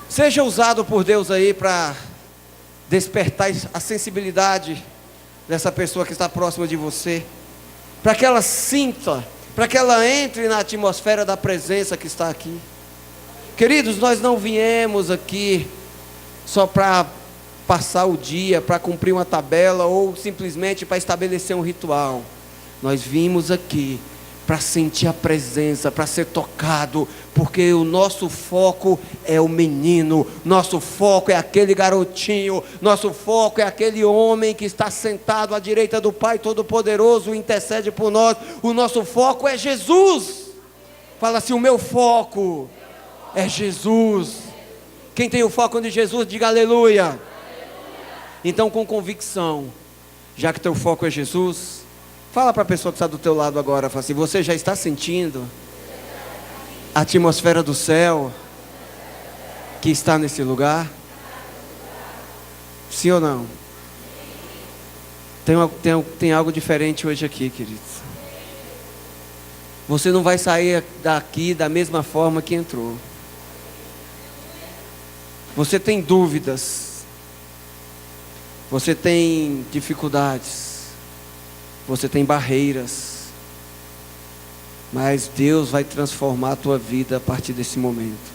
Seja usado por Deus aí para despertar a sensibilidade dessa pessoa que está próxima de você, para que ela sinta, para que ela entre na atmosfera da presença que está aqui. Queridos, nós não viemos aqui só para passar o dia, para cumprir uma tabela ou simplesmente para estabelecer um ritual. Nós vimos aqui para sentir a presença, para ser tocado, porque o nosso foco é o menino, nosso foco é aquele garotinho, nosso foco é aquele homem que está sentado à direita do Pai Todo-Poderoso, intercede por nós. O nosso foco é Jesus. Fala assim: o meu foco é Jesus. Quem tem o foco de Jesus, diga aleluia. Então, com convicção, já que teu foco é Jesus, fala para a pessoa que está do teu lado agora, fala assim: você já está sentindo a atmosfera do céu que está nesse lugar? Sim ou não? Tem algo diferente hoje aqui, queridos. Você não vai sair daqui da mesma forma que entrou. Você tem dúvidas, você tem dificuldades, você tem barreiras, mas Deus vai transformar a tua vida a partir desse momento.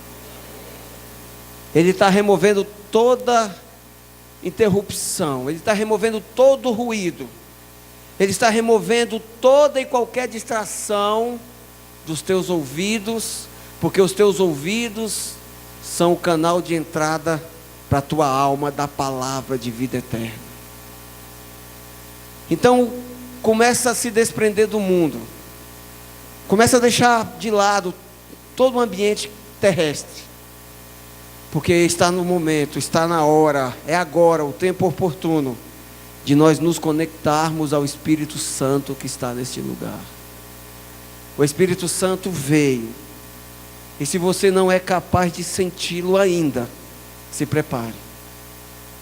Ele está removendo toda interrupção, Ele está removendo todo ruído, Ele está removendo toda e qualquer distração dos teus ouvidos, porque os teus ouvidos são o canal de entrada para a tua alma da palavra de vida eterna. Então, começa a se desprender do mundo, começa a deixar de lado todo o ambiente terrestre, porque está no momento, está na hora, é agora, o tempo oportuno de nós nos conectarmos ao Espírito Santo que está neste lugar. O Espírito Santo veio, e se você não é capaz de senti-lo ainda, se prepare.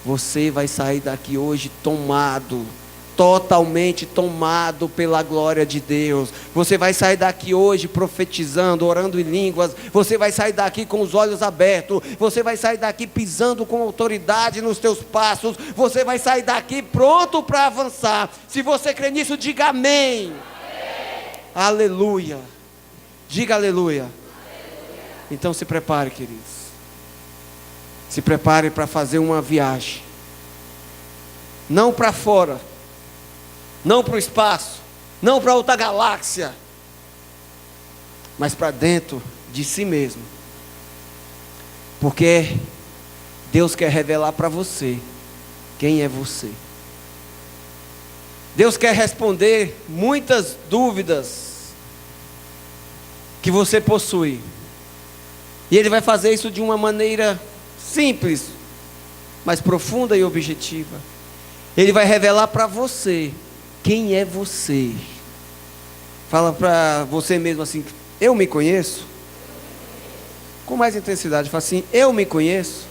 Você vai sair daqui hoje tomado, totalmente tomado pela glória de Deus. Você vai sair daqui hoje profetizando, orando em línguas. Você vai sair daqui com os olhos abertos. Você vai sair daqui pisando com autoridade nos teus passos. Você vai sair daqui pronto para avançar. Se você crê nisso, diga amém. Aleluia. Diga aleluia. Então se prepare, queridos. Se prepare para fazer uma viagem. Não para fora, não para o espaço, não para outra galáxia, mas para dentro de si mesmo. Porque Deus quer revelar para você quem é você. Deus quer responder muitas dúvidas que você possui. E Ele vai fazer isso de uma maneira simples, mas profunda e objetiva. Ele vai revelar para você quem é você. Fala para você mesmo assim: eu me conheço? Com mais intensidade, fala assim: eu me conheço?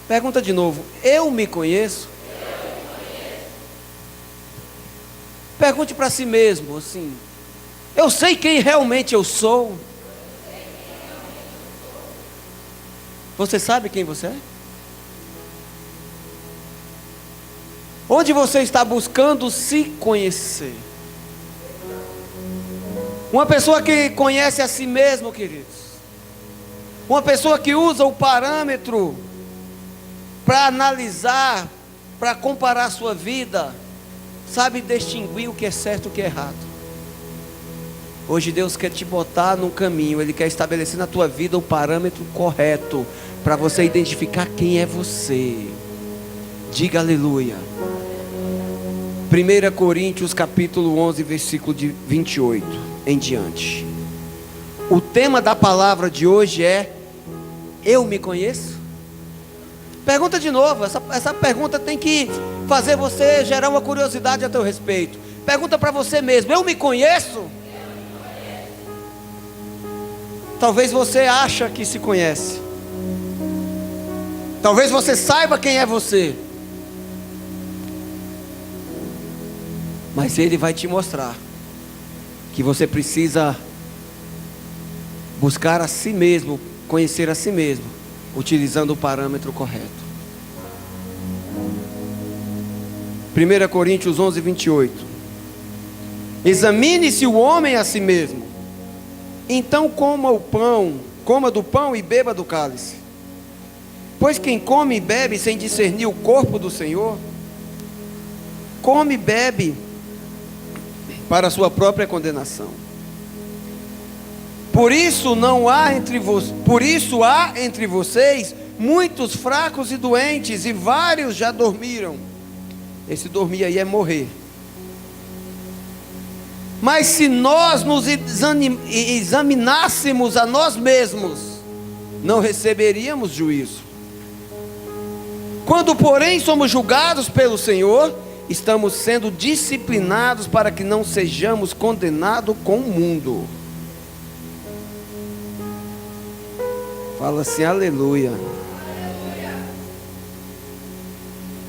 Pergunta de novo: eu me conheço? Pergunte para si mesmo assim: eu sei quem realmente eu sou? Você sabe quem você é? Onde você está buscando se conhecer? Uma pessoa que conhece a si mesmo, queridos, uma pessoa que usa o parâmetro para analisar, para comparar a sua vida, sabe distinguir o que é certo e o que é errado. Hoje Deus quer te botar num caminho, Ele quer estabelecer na tua vida o parâmetro correto, para você identificar quem é você. Diga aleluia. 1 Coríntios capítulo 11, versículo de 28 em diante. O tema da palavra de hoje é: eu me conheço? Pergunta de novo, essa pergunta tem que fazer você gerar uma curiosidade a teu respeito. Pergunta para você mesmo: eu me conheço? Talvez você acha que se conhece. Talvez você saiba quem é você. Mas Ele vai te mostrar que você precisa buscar a si mesmo conhecer a si mesmo, utilizando o parâmetro correto. 1 Coríntios 11, 28. Examine-se o homem a si mesmo, então coma do pão e beba do cálice. Pois quem come e bebe sem discernir o corpo do Senhor, come e bebe para a sua própria condenação. Por isso há entre vocês muitos fracos e doentes, e vários já dormiram. Esse dormir aí é morrer. Mas se nós nos examinássemos a nós mesmos, não receberíamos juízo. Quando, porém, somos julgados pelo Senhor, estamos sendo disciplinados para que não sejamos condenados com o mundo. Fala assim, aleluia.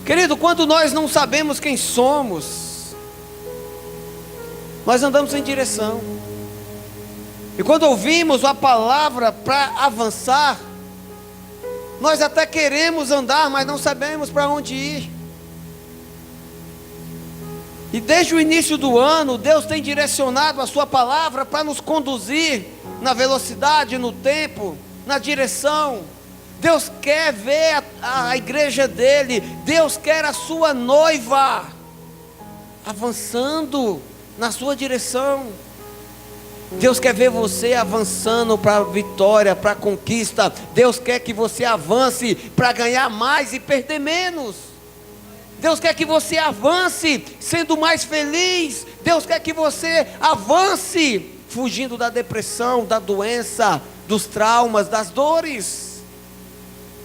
Querido, quando nós não sabemos quem somos, nós andamos sem direção. E quando ouvimos a palavra para avançar, nós até queremos andar, mas não sabemos para onde ir. E desde o início do ano, Deus tem direcionado a sua palavra para nos conduzir na velocidade, no tempo, na direção. Deus quer ver a igreja dele, Deus quer a sua noiva avançando na sua direção. Deus quer ver você avançando para a vitória, para a conquista. Deus quer que você avance para ganhar mais e perder menos. Deus quer que você avance sendo mais feliz. Deus quer que você avance fugindo da depressão, da doença, dos traumas, das dores.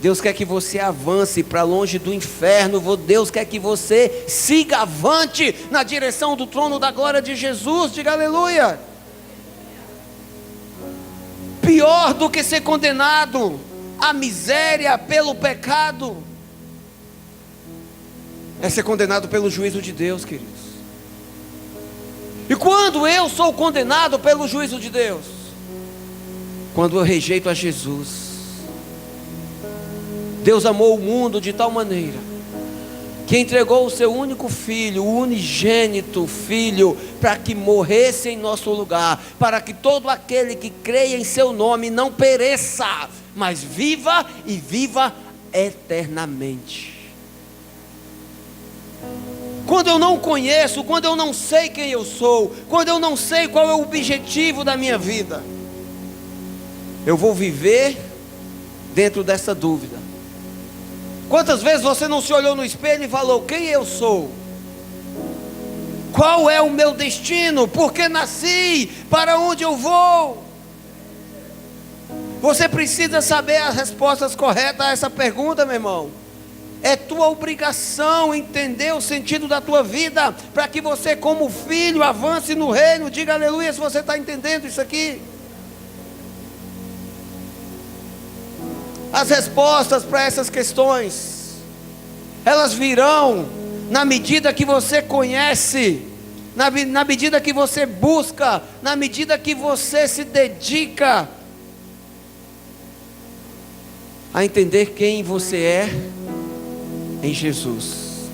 Deus quer que você avance para longe do inferno. Deus quer que você siga avante na direção do trono da glória de Jesus. Diga aleluia. Pior do que ser condenado à miséria pelo pecado é ser condenado pelo juízo de Deus, queridos. E quando eu sou condenado pelo juízo de Deus? Quando eu rejeito a Jesus. Deus amou o mundo de tal maneira que entregou o seu único filho, o unigênito filho, para que morresse em nosso lugar, para que todo aquele que creia em seu nome não pereça, mas viva e viva eternamente. Quando eu não conheço, quando eu não sei quem eu sou, quando eu não sei qual é o objetivo da minha vida, eu vou viver dentro dessa dúvida. Quantas vezes você não se olhou no espelho e falou: quem eu sou? Qual é o meu destino? Por que nasci? Para onde eu vou? Você precisa saber as respostas corretas a essa pergunta, meu irmão. É tua obrigação entender o sentido da tua vida, para que você, como filho, avance no reino. Diga aleluia se você está entendendo isso aqui. As respostas para essas questões, elas virão na medida que você conhece, na medida que você busca, na medida que você se dedica a entender quem você é em Jesus.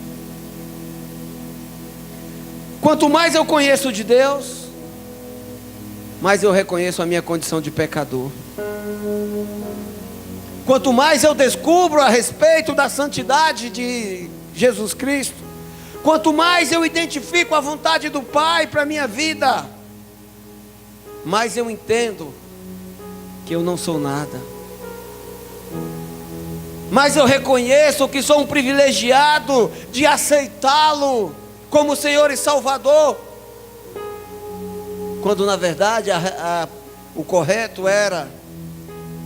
Quanto mais eu conheço de Deus, mais eu reconheço a minha condição de pecador. Quanto mais eu descubro a respeito da santidade de Jesus Cristo, quanto mais eu identifico a vontade do Pai para a minha vida, mais eu entendo que eu não sou nada. Mas eu reconheço que sou um privilegiado de aceitá-lo como Senhor e Salvador, quando na verdade o correto era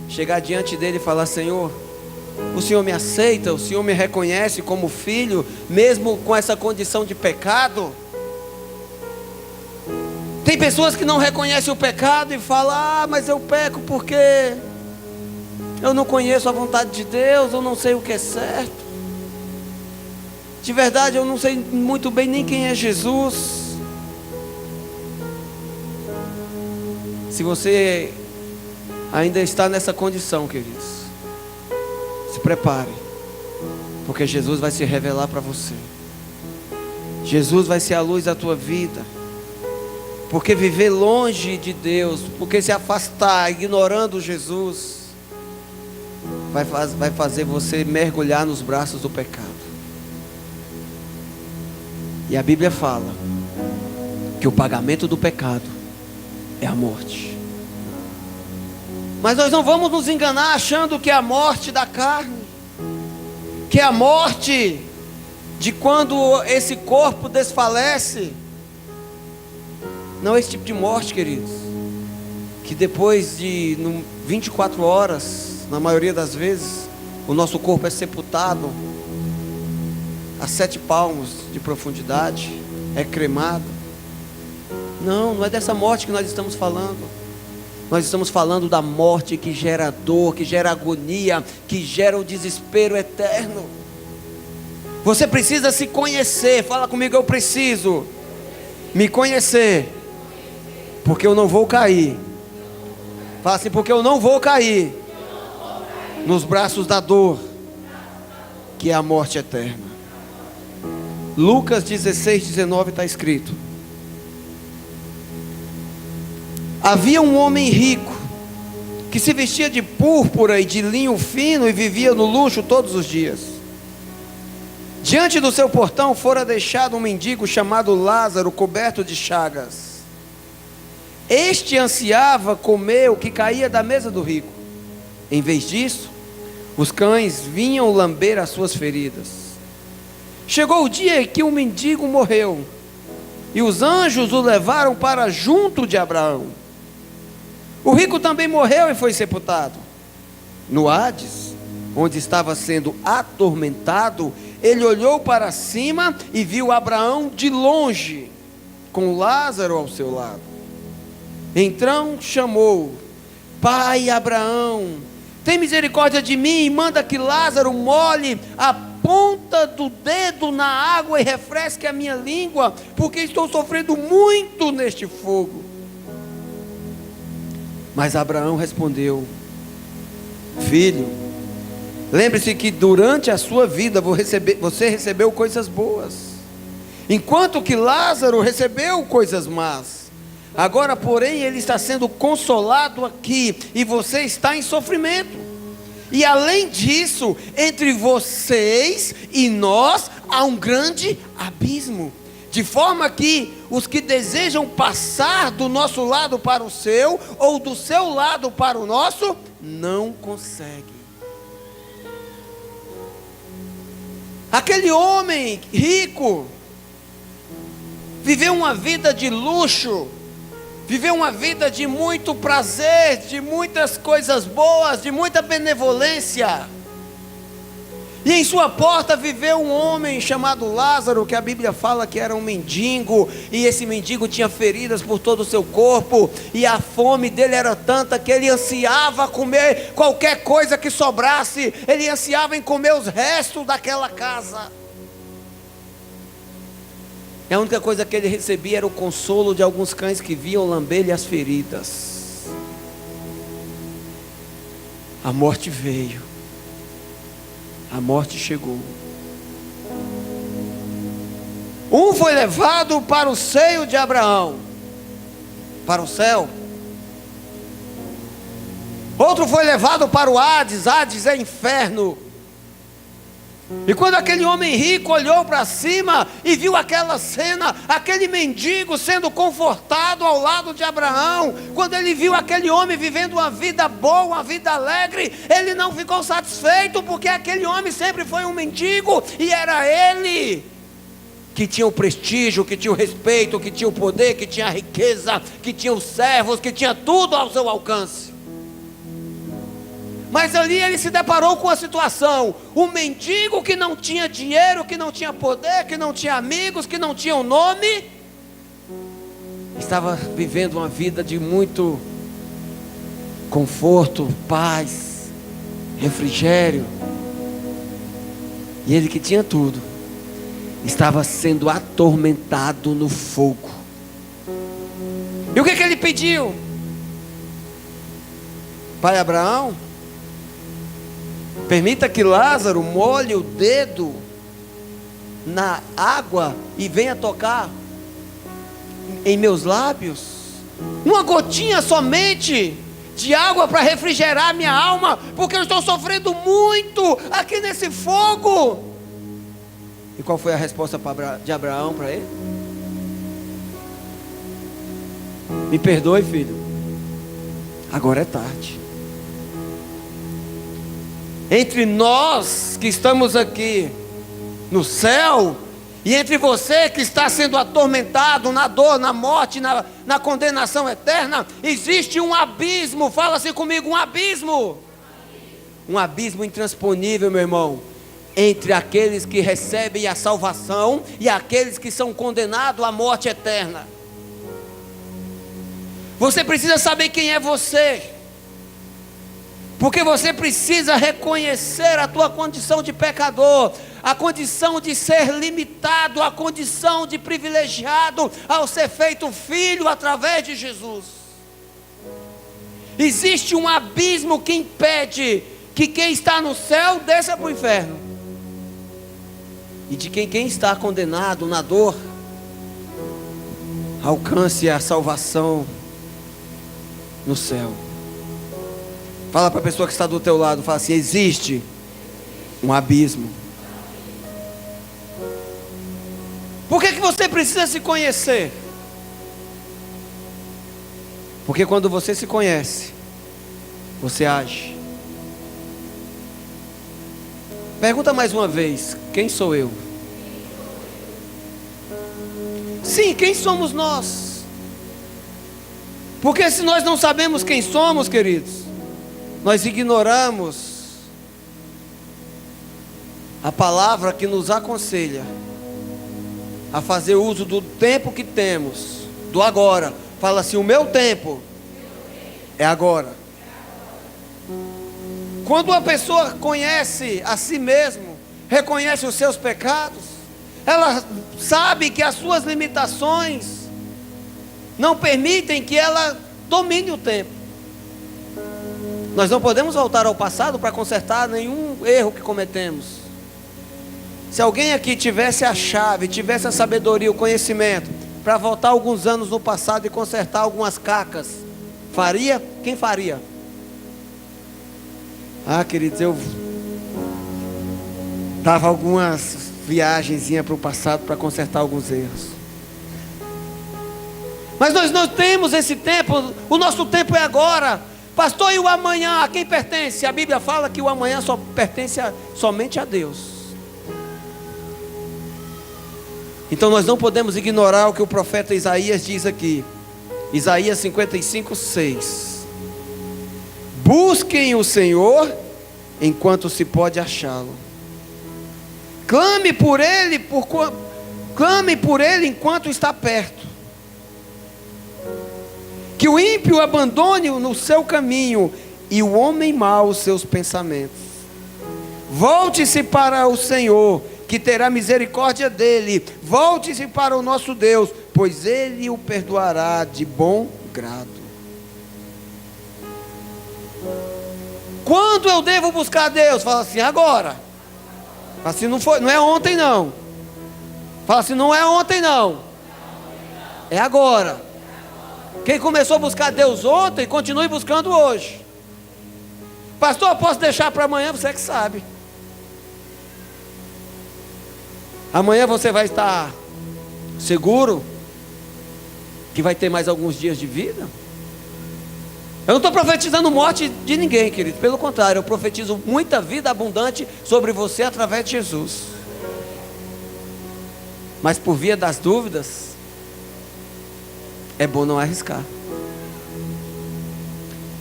chegar diante dele e falar: Senhor, o Senhor me aceita, o Senhor me reconhece como filho, mesmo com essa condição de pecado? Tem pessoas que não reconhecem o pecado e falam: ah, mas eu peco porque eu não conheço a vontade de Deus, eu não sei o que é certo. De verdade, eu não sei muito bem nem quem é Jesus. Se você ainda está nessa condição, queridos, se prepare, porque Jesus vai se revelar para você. Jesus vai ser a luz da tua vida. Porque viver longe de Deus, porque se afastar ignorando Jesus, vai fazer você mergulhar nos braços do pecado. E a Bíblia fala que o pagamento do pecado é a morte. Mas nós não vamos nos enganar achando que é a morte da carne, que é a morte de quando esse corpo desfalece. Não é esse tipo de morte, queridos, que depois de 24 horas, na maioria das vezes, o nosso corpo é sepultado a 7 palmos de profundidade, é cremado. Não é dessa morte que nós estamos falando. Nós estamos falando da morte que gera dor, que gera agonia, que gera o desespero eterno. Você precisa se conhecer. Fala comigo, eu preciso me conhecer, porque eu não vou cair. Fala assim, porque eu não vou cair nos braços da dor, que é a morte eterna. Lucas 16:19 está escrito: havia um homem rico, que se vestia de púrpura e de linho fino e vivia no luxo todos os dias. Diante do seu portão fora deixado um mendigo chamado Lázaro, coberto de chagas. Este ansiava comer o que caía da mesa do rico. Em vez disso, os cães vinham lamber as suas feridas. Chegou o dia em que o mendigo morreu, e os anjos o levaram para junto de Abraão. O rico também morreu e foi sepultado. No Hades, onde estava sendo atormentado, ele olhou para cima e viu Abraão de longe, com Lázaro ao seu lado. Então chamou: pai Abraão, tem misericórdia de mim e manda que Lázaro molhe a ponta do dedo na água e refresque a minha língua, porque estou sofrendo muito neste fogo. Mas Abraão respondeu: filho, lembre-se que durante a sua vida você recebeu coisas boas, enquanto que Lázaro recebeu coisas más. Agora, porém, ele está sendo consolado aqui, e você está em sofrimento. E além disso, entre vocês e nós há um grande abismo, de forma que os que desejam passar do nosso lado para o seu, ou do seu lado para o nosso, não conseguem. Aquele homem rico viveu uma vida de luxo, viveu uma vida de muito prazer, de muitas coisas boas, de muita benevolência. E em sua porta viveu um homem chamado Lázaro, que a Bíblia fala que era um mendigo, e esse mendigo tinha feridas por todo o seu corpo, e a fome dele era tanta que ele ansiava comer qualquer coisa que sobrasse, ele ansiava em comer os restos daquela casa. E a única coisa que ele recebia era o consolo de alguns cães que vinham lamber-lhe as feridas. A morte veio. A morte chegou. Um foi levado para o seio de Abraão, para o céu. Outro foi levado para o Hades. Hades é inferno. E quando aquele homem rico olhou para cima e viu aquela cena, aquele mendigo sendo confortado ao lado de Abraão, quando ele viu aquele homem vivendo uma vida boa, uma vida alegre, ele não ficou satisfeito, porque aquele homem sempre foi um mendigo, e era ele que tinha o prestígio, que tinha o respeito, que tinha o poder, que tinha a riqueza, que tinha os servos, que tinha tudo ao seu alcance. Mas ali ele se deparou com a situação: um mendigo que não tinha dinheiro, que não tinha poder, que não tinha amigos, que não tinha um nome, estava vivendo uma vida de muito conforto, paz, refrigério. E ele que tinha tudo, estava sendo atormentado no fogo. E o que ele pediu? Pai Abraão, permita que Lázaro molhe o dedo na água e venha tocar em meus lábios. Uma gotinha somente de água para refrigerar minha alma, porque eu estou sofrendo muito aqui nesse fogo. E qual foi a resposta de Abraão para ele? Me perdoe, filho, agora é tarde. Entre nós que estamos aqui no céu, e entre você que está sendo atormentado na dor, na morte, na condenação eterna, existe um abismo. Fala assim comigo, um abismo. Um abismo intransponível, meu irmão, entre aqueles que recebem a salvação e aqueles que são condenados à morte eterna. Você precisa saber quem é você, porque você precisa reconhecer a tua condição de pecador, a condição de ser limitado, a condição de privilegiado ao ser feito filho através de Jesus. Existe um abismo que impede que quem está no céu desça para o inferno, e de quem está condenado na dor alcance a salvação no céu. Fala para a pessoa que está do teu lado, fala assim: existe um abismo. Por que você precisa se conhecer? Porque quando você se conhece, você age. Pergunta mais uma vez: quem sou eu? Sim, quem somos nós? Porque se nós não sabemos quem somos, queridos, nós ignoramos a palavra que nos aconselha a fazer uso do tempo que temos, do agora. Fala assim: o meu tempo é agora. Quando uma pessoa conhece a si mesmo, reconhece os seus pecados, ela sabe que as suas limitações não permitem que ela domine o tempo. Nós não podemos voltar ao passado para consertar nenhum erro que cometemos. Se alguém aqui tivesse a chave, tivesse a sabedoria, o conhecimento para voltar alguns anos no passado e consertar algumas cacas, faria? Quem faria? Ah, queridos, eu dava algumas viagenzinhas para o passado para consertar alguns erros. Mas nós não temos esse tempo. O nosso tempo é agora. Pastor, e o amanhã a quem pertence? A Bíblia fala que o amanhã só pertence somente a Deus. Então nós não podemos ignorar o que o profeta Isaías diz aqui. Isaías 55:6. Busquem o Senhor enquanto se pode achá-lo. Clame por Ele enquanto está perto. Que o ímpio abandone no seu caminho e o homem mau os seus pensamentos. Volte-se para o Senhor, que terá misericórdia dele. Volte-se para o nosso Deus, pois Ele o perdoará de bom grado. Quando eu devo buscar Deus? Fala assim: agora. Fala assim: não é ontem não. Fala assim: não é ontem não. É agora. Quem começou a buscar Deus ontem, continue buscando hoje. Pastor, eu posso deixar para amanhã? Você é que sabe. Amanhã você vai estar seguro que vai ter mais alguns dias de vida? Eu não estou profetizando morte de ninguém, querido. Pelo contrário, eu profetizo muita vida abundante sobre você através de Jesus. Mas por via das dúvidas, é bom não arriscar.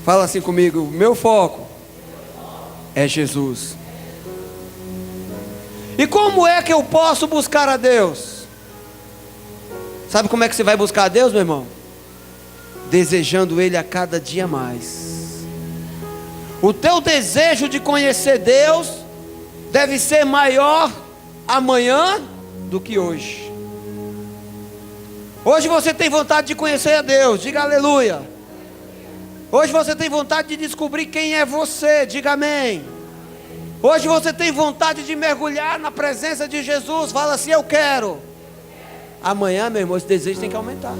Fala assim comigo: meu foco é Jesus. E como é que eu posso buscar a Deus? Sabe como é que você vai buscar a Deus, meu irmão? Desejando Ele a cada dia mais. O teu desejo de conhecer Deus deve ser maior amanhã do que hoje. Hoje você tem vontade de conhecer a Deus, diga aleluia. Hoje você tem vontade de descobrir quem é você, diga amém. Hoje você tem vontade de mergulhar na presença de Jesus, fala assim, eu quero. Amanhã, meu irmão, esse desejo tem que aumentar.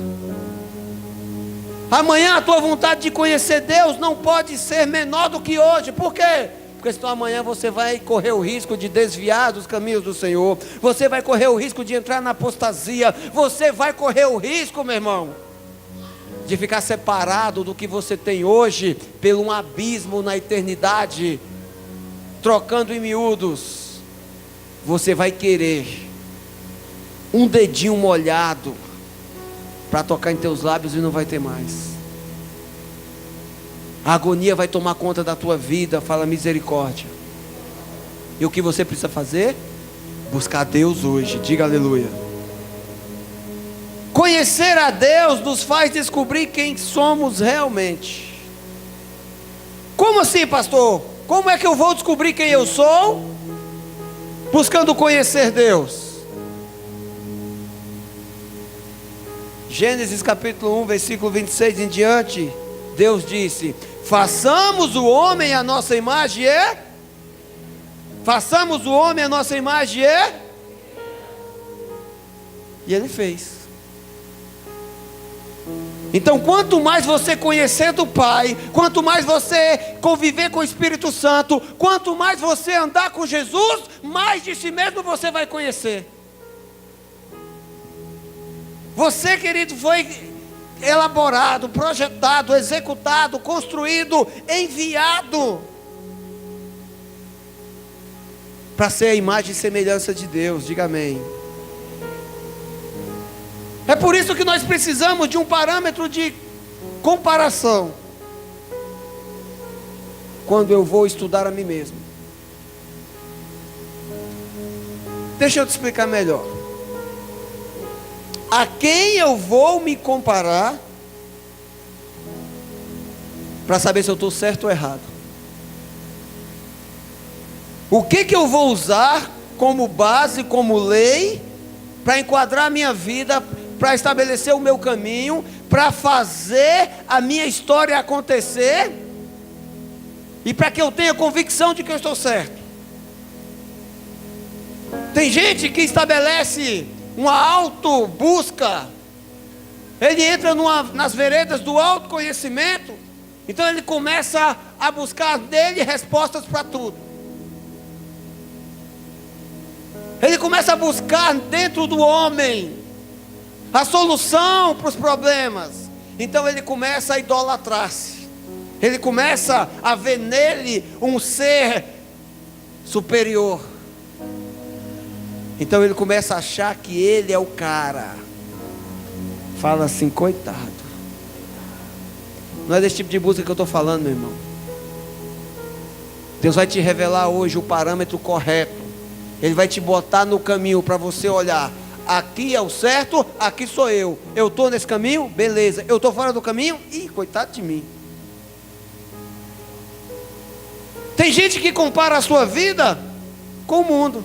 Amanhã a tua vontade de conhecer Deus não pode ser menor do que hoje. Por quê? Porque senão amanhã você vai correr o risco de desviar dos caminhos do Senhor. Você vai correr o risco de entrar na apostasia. Você vai correr o risco, meu irmão, de ficar separado do que você tem hoje pelo um abismo na eternidade. Trocando em miúdos, você vai querer um dedinho molhado para tocar em teus lábios e não vai ter mais. A agonia vai tomar conta da tua vida, fala misericórdia. E o que você precisa fazer? Buscar Deus hoje, diga aleluia. Conhecer a Deus nos faz descobrir quem somos realmente. Como assim, pastor? Como é que eu vou descobrir quem eu sou? Buscando conhecer Deus. Gênesis capítulo 1, versículo 26 em diante, Deus disse: façamos o homem a nossa imagem façamos o homem a nossa imagem e Ele fez. Então quanto mais você conhecer do Pai, quanto mais você conviver com o Espírito Santo, quanto mais você andar com Jesus, mais de si mesmo você vai conhecer. Você, querido, foi elaborado, projetado, executado, construído, enviado para ser a imagem e semelhança de Deus, diga amém. É por isso que nós precisamos de um parâmetro de comparação quando eu vou estudar a mim mesmo. Deixa eu te explicar melhor. A quem eu vou me comparar para saber se eu estou certo ou errado? O que eu vou usar como base, como lei, para enquadrar a minha vida, para estabelecer o meu caminho, para fazer a minha história acontecer e para que eu tenha convicção de que eu estou certo? Tem gente que estabelece uma autobusca, ele entra nas veredas do autoconhecimento, então ele começa a buscar nele respostas para tudo. Ele começa a buscar dentro do homem a solução para os problemas. Então ele começa a idolatrar-se. Ele começa a ver nele um ser superior. Então ele começa a achar que ele é o cara. Fala assim, coitado. Não é desse tipo de busca que eu estou falando, meu irmão. Deus vai te revelar hoje o parâmetro correto. Ele vai te botar no caminho para você olhar. Aqui é o certo, aqui sou eu. Eu estou nesse caminho? Beleza. Eu estou fora do caminho? Ih, coitado de mim. Tem gente que compara a sua vida com o mundo.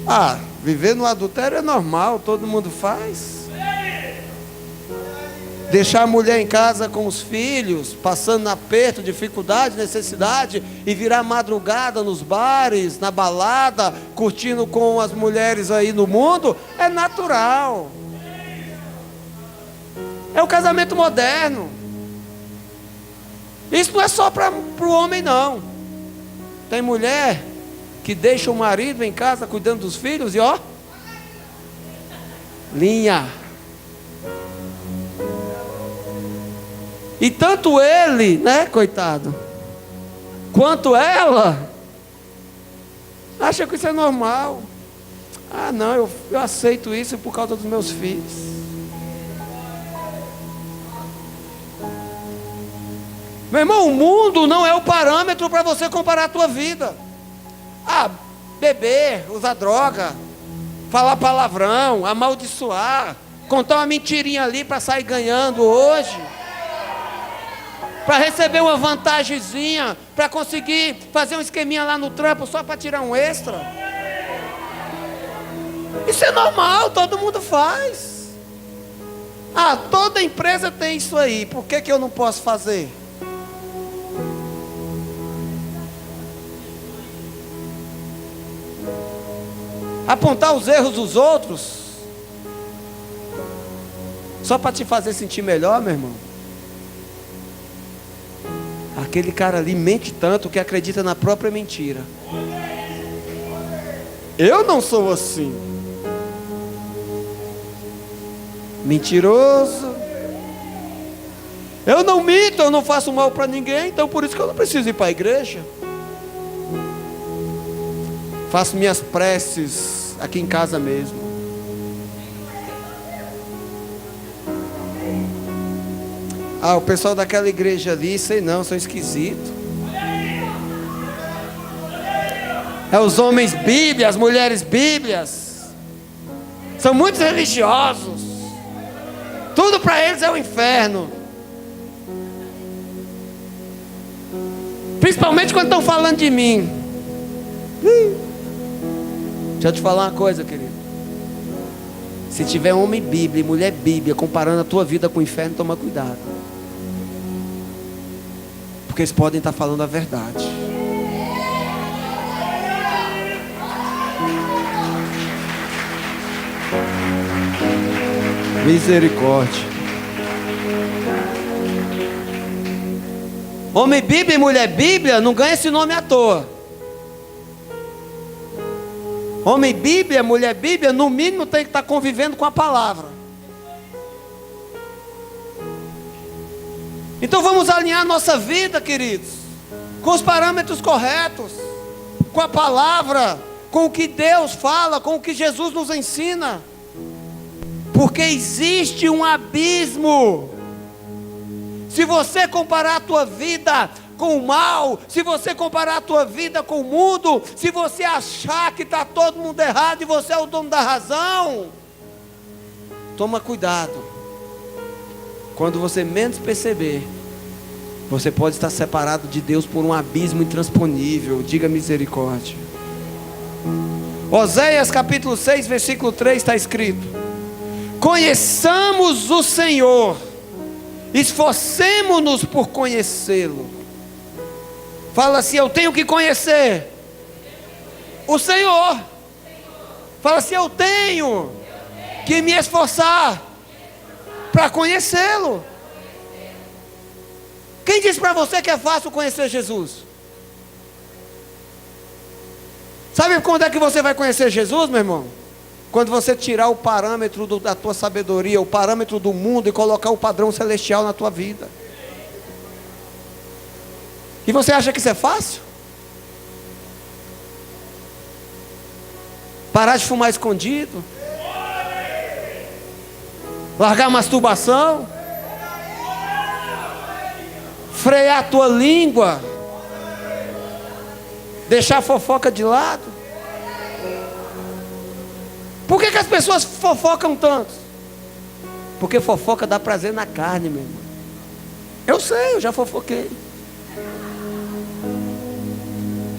Ah, viver no adultério é normal, todo mundo faz. Deixar a mulher em casa com os filhos, passando aperto, dificuldade, necessidade, e virar madrugada nos bares, na balada, curtindo com as mulheres aí no mundo, é natural. É o casamento moderno. Isso não é só para o homem, não. Tem mulher que deixa o marido em casa cuidando dos filhos e ó, linha. E tanto ele, né, coitado, quanto ela, acha que isso é normal. Ah, não, eu aceito isso por causa dos meus filhos. Meu irmão, o mundo não é o parâmetro para você comparar a tua vida. Ah, beber, usar droga, falar palavrão, amaldiçoar, contar uma mentirinha ali para sair ganhando hoje, para receber uma vantagenzinha, para conseguir fazer um esqueminha lá no trampo só para tirar um extra. Isso é normal, todo mundo faz. Ah, toda empresa tem isso aí, por que eu não posso fazer? Apontar os erros dos outros, só para te fazer sentir melhor, meu irmão. Aquele cara ali mente tanto que acredita na própria mentira. Eu não sou assim. Mentiroso. Eu não minto, eu não faço mal para ninguém, então por isso que eu não preciso ir para a igreja. Faço minhas preces aqui em casa mesmo. Ah, o pessoal daquela igreja ali, sei não, são esquisitos. É os homens bíblias, as mulheres bíblias. São muito religiosos. Tudo para eles é o inferno. Principalmente quando estão falando de mim. Deixa eu te falar uma coisa, querido. Se tiver homem bíblia e mulher bíblia comparando a tua vida com o inferno, toma cuidado. Porque eles podem estar falando a verdade. Misericórdia. Homem bíblia e mulher bíblia não ganha esse nome à toa. Homem bíblia, mulher bíblia, no mínimo tem que estar convivendo com a palavra. Então vamos alinhar nossa vida, queridos, com os parâmetros corretos, com a palavra, com o que Deus fala, com o que Jesus nos ensina. Porque existe um abismo. Se você comparar a tua vida com o mal, se você comparar a tua vida com o mundo, se você achar que está todo mundo errado e você é o dono da razão, toma cuidado. Quando você menos perceber, você pode estar separado de Deus por um abismo intransponível. Diga misericórdia. Oséias capítulo 6, versículo 3 está escrito: conheçamos o Senhor, esforcemo-nos por conhecê-lo. Fala assim: eu tenho que conhecer o Senhor. Fala assim: eu tenho que me esforçar para conhecê-lo. Quem disse para você que é fácil conhecer Jesus? Sabe quando é que você vai conhecer Jesus, meu irmão? Quando você tirar o parâmetro da tua sabedoria, o parâmetro do mundo, e colocar o padrão celestial na tua vida. E você acha que isso é fácil? Parar de fumar escondido? Largar a masturbação? Frear a tua língua? Deixar a fofoca de lado? Por que as pessoas fofocam tanto? Porque fofoca dá prazer na carne, meu irmão. Eu sei, eu já fofoquei.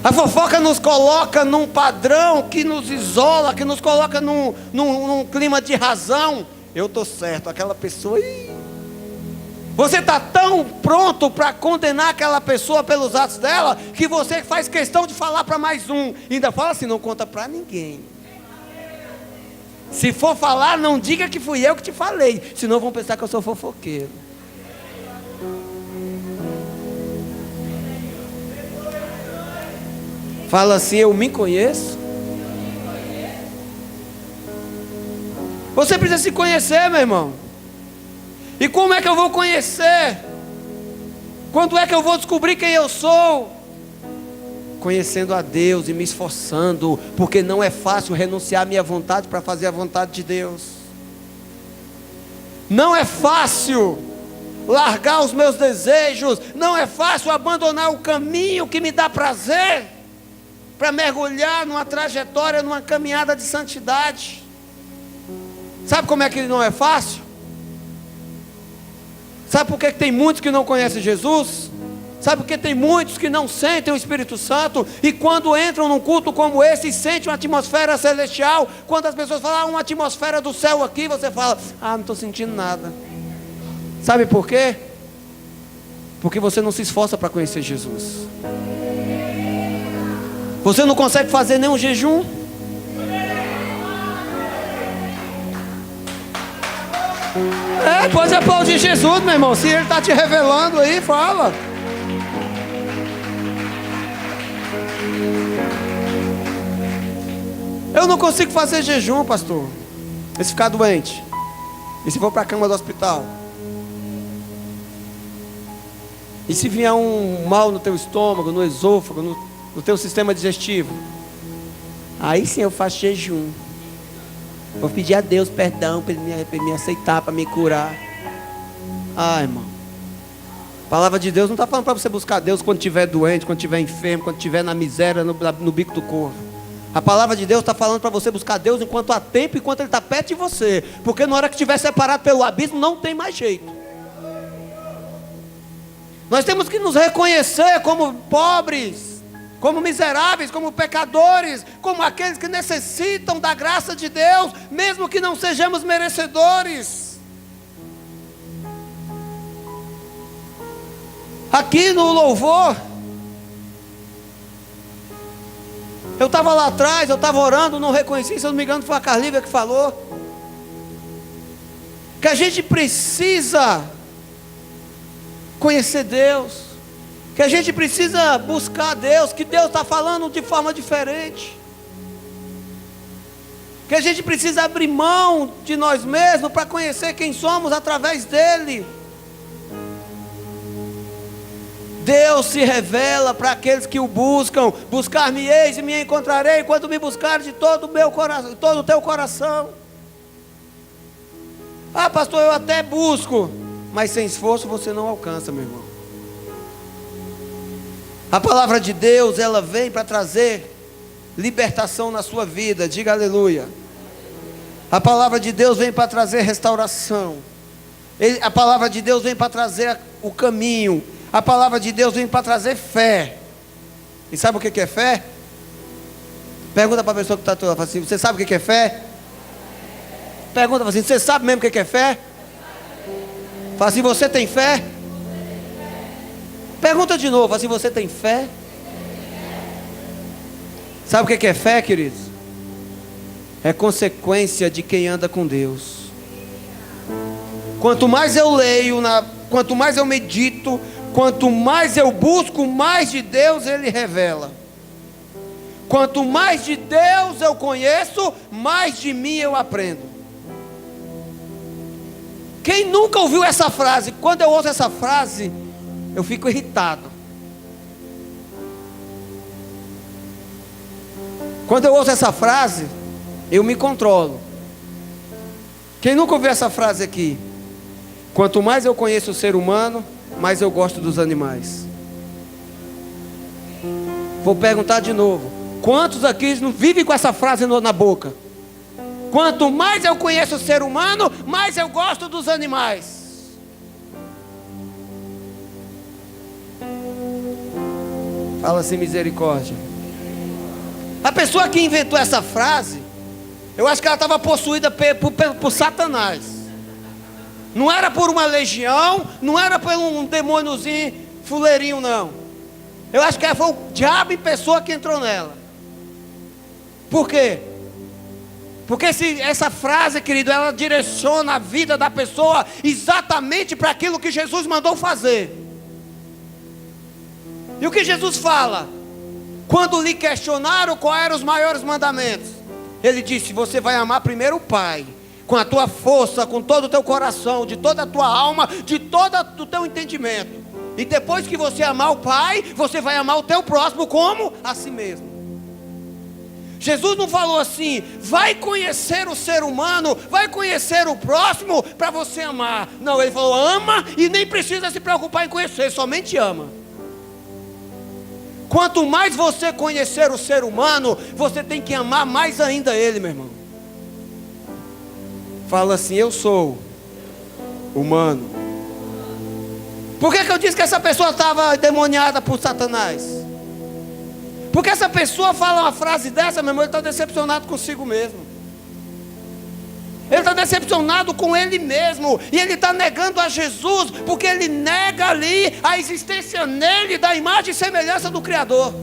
A fofoca nos coloca num padrão que nos isola, que nos coloca num clima de razão. Eu estou certo, aquela pessoa... Você está tão pronto para condenar aquela pessoa pelos atos dela, que você faz questão de falar para mais um. Ainda fala assim: não conta para ninguém. Se for falar, não diga que fui eu que te falei, senão vão pensar que eu sou fofoqueiro. Fala assim: eu me conheço. Você precisa se conhecer, meu irmão. E como é que eu vou conhecer? Quando é que eu vou descobrir quem eu sou? Conhecendo a Deus e me esforçando, porque não é fácil renunciar à minha vontade para fazer a vontade de Deus. Não é fácil largar os meus desejos, não é fácil abandonar o caminho que me dá prazer, para mergulhar numa trajetória, numa caminhada de santidade. Sabe como é que não é fácil? Sabe por que tem muitos que não conhecem Jesus? Sabe por que tem muitos que não sentem o Espírito Santo? E quando entram num culto como esse, sentem uma atmosfera celestial. Quando as pessoas falam: uma atmosfera do céu aqui, você fala: não estou sentindo nada. Sabe por quê? Porque você não se esforça para conhecer Jesus. Você não consegue fazer nenhum jejum. Pode aplaudir Jesus, meu irmão. Se Ele está te revelando aí, fala. Eu não consigo fazer jejum, pastor. E se ficar doente? E se for para a cama do hospital? E se vier um mal no teu estômago, no esôfago, no teu sistema digestivo? Aí sim eu faço jejum. Vou pedir a Deus perdão para Ele me aceitar, para me curar. Irmão, a palavra de Deus não está falando para você buscar Deus quando estiver doente, quando estiver enfermo, quando estiver na miséria, no bico do corvo. A palavra de Deus está falando para você buscar Deus enquanto há tempo, enquanto Ele está perto de você. Porque na hora que estiver separado pelo abismo, não tem mais jeito. Nós temos que nos reconhecer como pobres, como miseráveis, como pecadores, como aqueles que necessitam da graça de Deus, mesmo que não sejamos merecedores. Aqui no louvor, eu estava lá atrás, eu estava orando, não reconheci, se eu não me engano foi a Carlívia que falou, que a gente precisa conhecer Deus, que a gente precisa buscar Deus, que Deus está falando de forma diferente, que a gente precisa abrir mão de nós mesmos para conhecer quem somos através dEle. Deus se revela para aqueles que o buscam. Buscar-me-eis e me encontrarei quando me buscar de todo o meu coração, todo o teu coração. Pastor, eu até busco, mas sem esforço você não alcança, meu irmão. A palavra de Deus, ela vem para trazer libertação na sua vida. Diga aleluia. A palavra de Deus vem para trazer restauração. A palavra de Deus vem para trazer o caminho. A palavra de Deus vem para trazer fé. E sabe o que é fé? Pergunta para a pessoa que está toda assim: você sabe o que é fé? Pergunta assim: você sabe mesmo o que é fé? Fala assim: você tem fé? Pergunta de novo, assim: você tem fé? Sabe o que é fé, queridos? É consequência de quem anda com Deus. Quanto mais eu leio, quanto mais eu medito, quanto mais eu busco, mais de Deus Ele revela. Quanto mais de Deus eu conheço, mais de mim eu aprendo. Quem nunca ouviu essa frase? Quando eu ouço essa frase, eu fico irritado. Quando eu ouço essa frase, eu me controlo. Quem nunca ouviu essa frase aqui? Quanto mais eu conheço o ser humano, mais eu gosto dos animais. Vou perguntar de novo: quantos aqui não vivem com essa frase na boca? Quanto mais eu conheço o ser humano, mais eu gosto dos animais. Fala assim: misericórdia. A pessoa que inventou essa frase, eu acho que ela estava possuída por Satanás. Não era por uma legião, não era por um demôniozinho fuleirinho, não. Eu acho que foi o diabo em pessoa que entrou nela. Por quê? Porque essa frase, querido, ela direciona a vida da pessoa exatamente para aquilo que Jesus mandou fazer. E o que Jesus fala? Quando lhe questionaram quais eram os maiores mandamentos, Ele disse: você vai amar primeiro o Pai, com a tua força, com todo o teu coração, de toda a tua alma, de todo o teu entendimento. E depois que você amar o Pai, você vai amar o teu próximo como a si mesmo. Jesus não falou assim: vai conhecer o ser humano, vai conhecer o próximo para você amar. Não, Ele falou: ama e nem precisa se preocupar em conhecer, somente ama. Quanto mais você conhecer o ser humano, você tem que amar mais ainda ele, meu irmão. Fala assim: eu sou humano. Por que eu disse que essa pessoa estava endemoniada por Satanás? Porque essa pessoa fala uma frase dessa, meu irmão, ele está decepcionado consigo mesmo. Ele está decepcionado com ele mesmo. E ele está negando a Jesus, porque ele nega ali a existência nele da imagem e semelhança do Criador.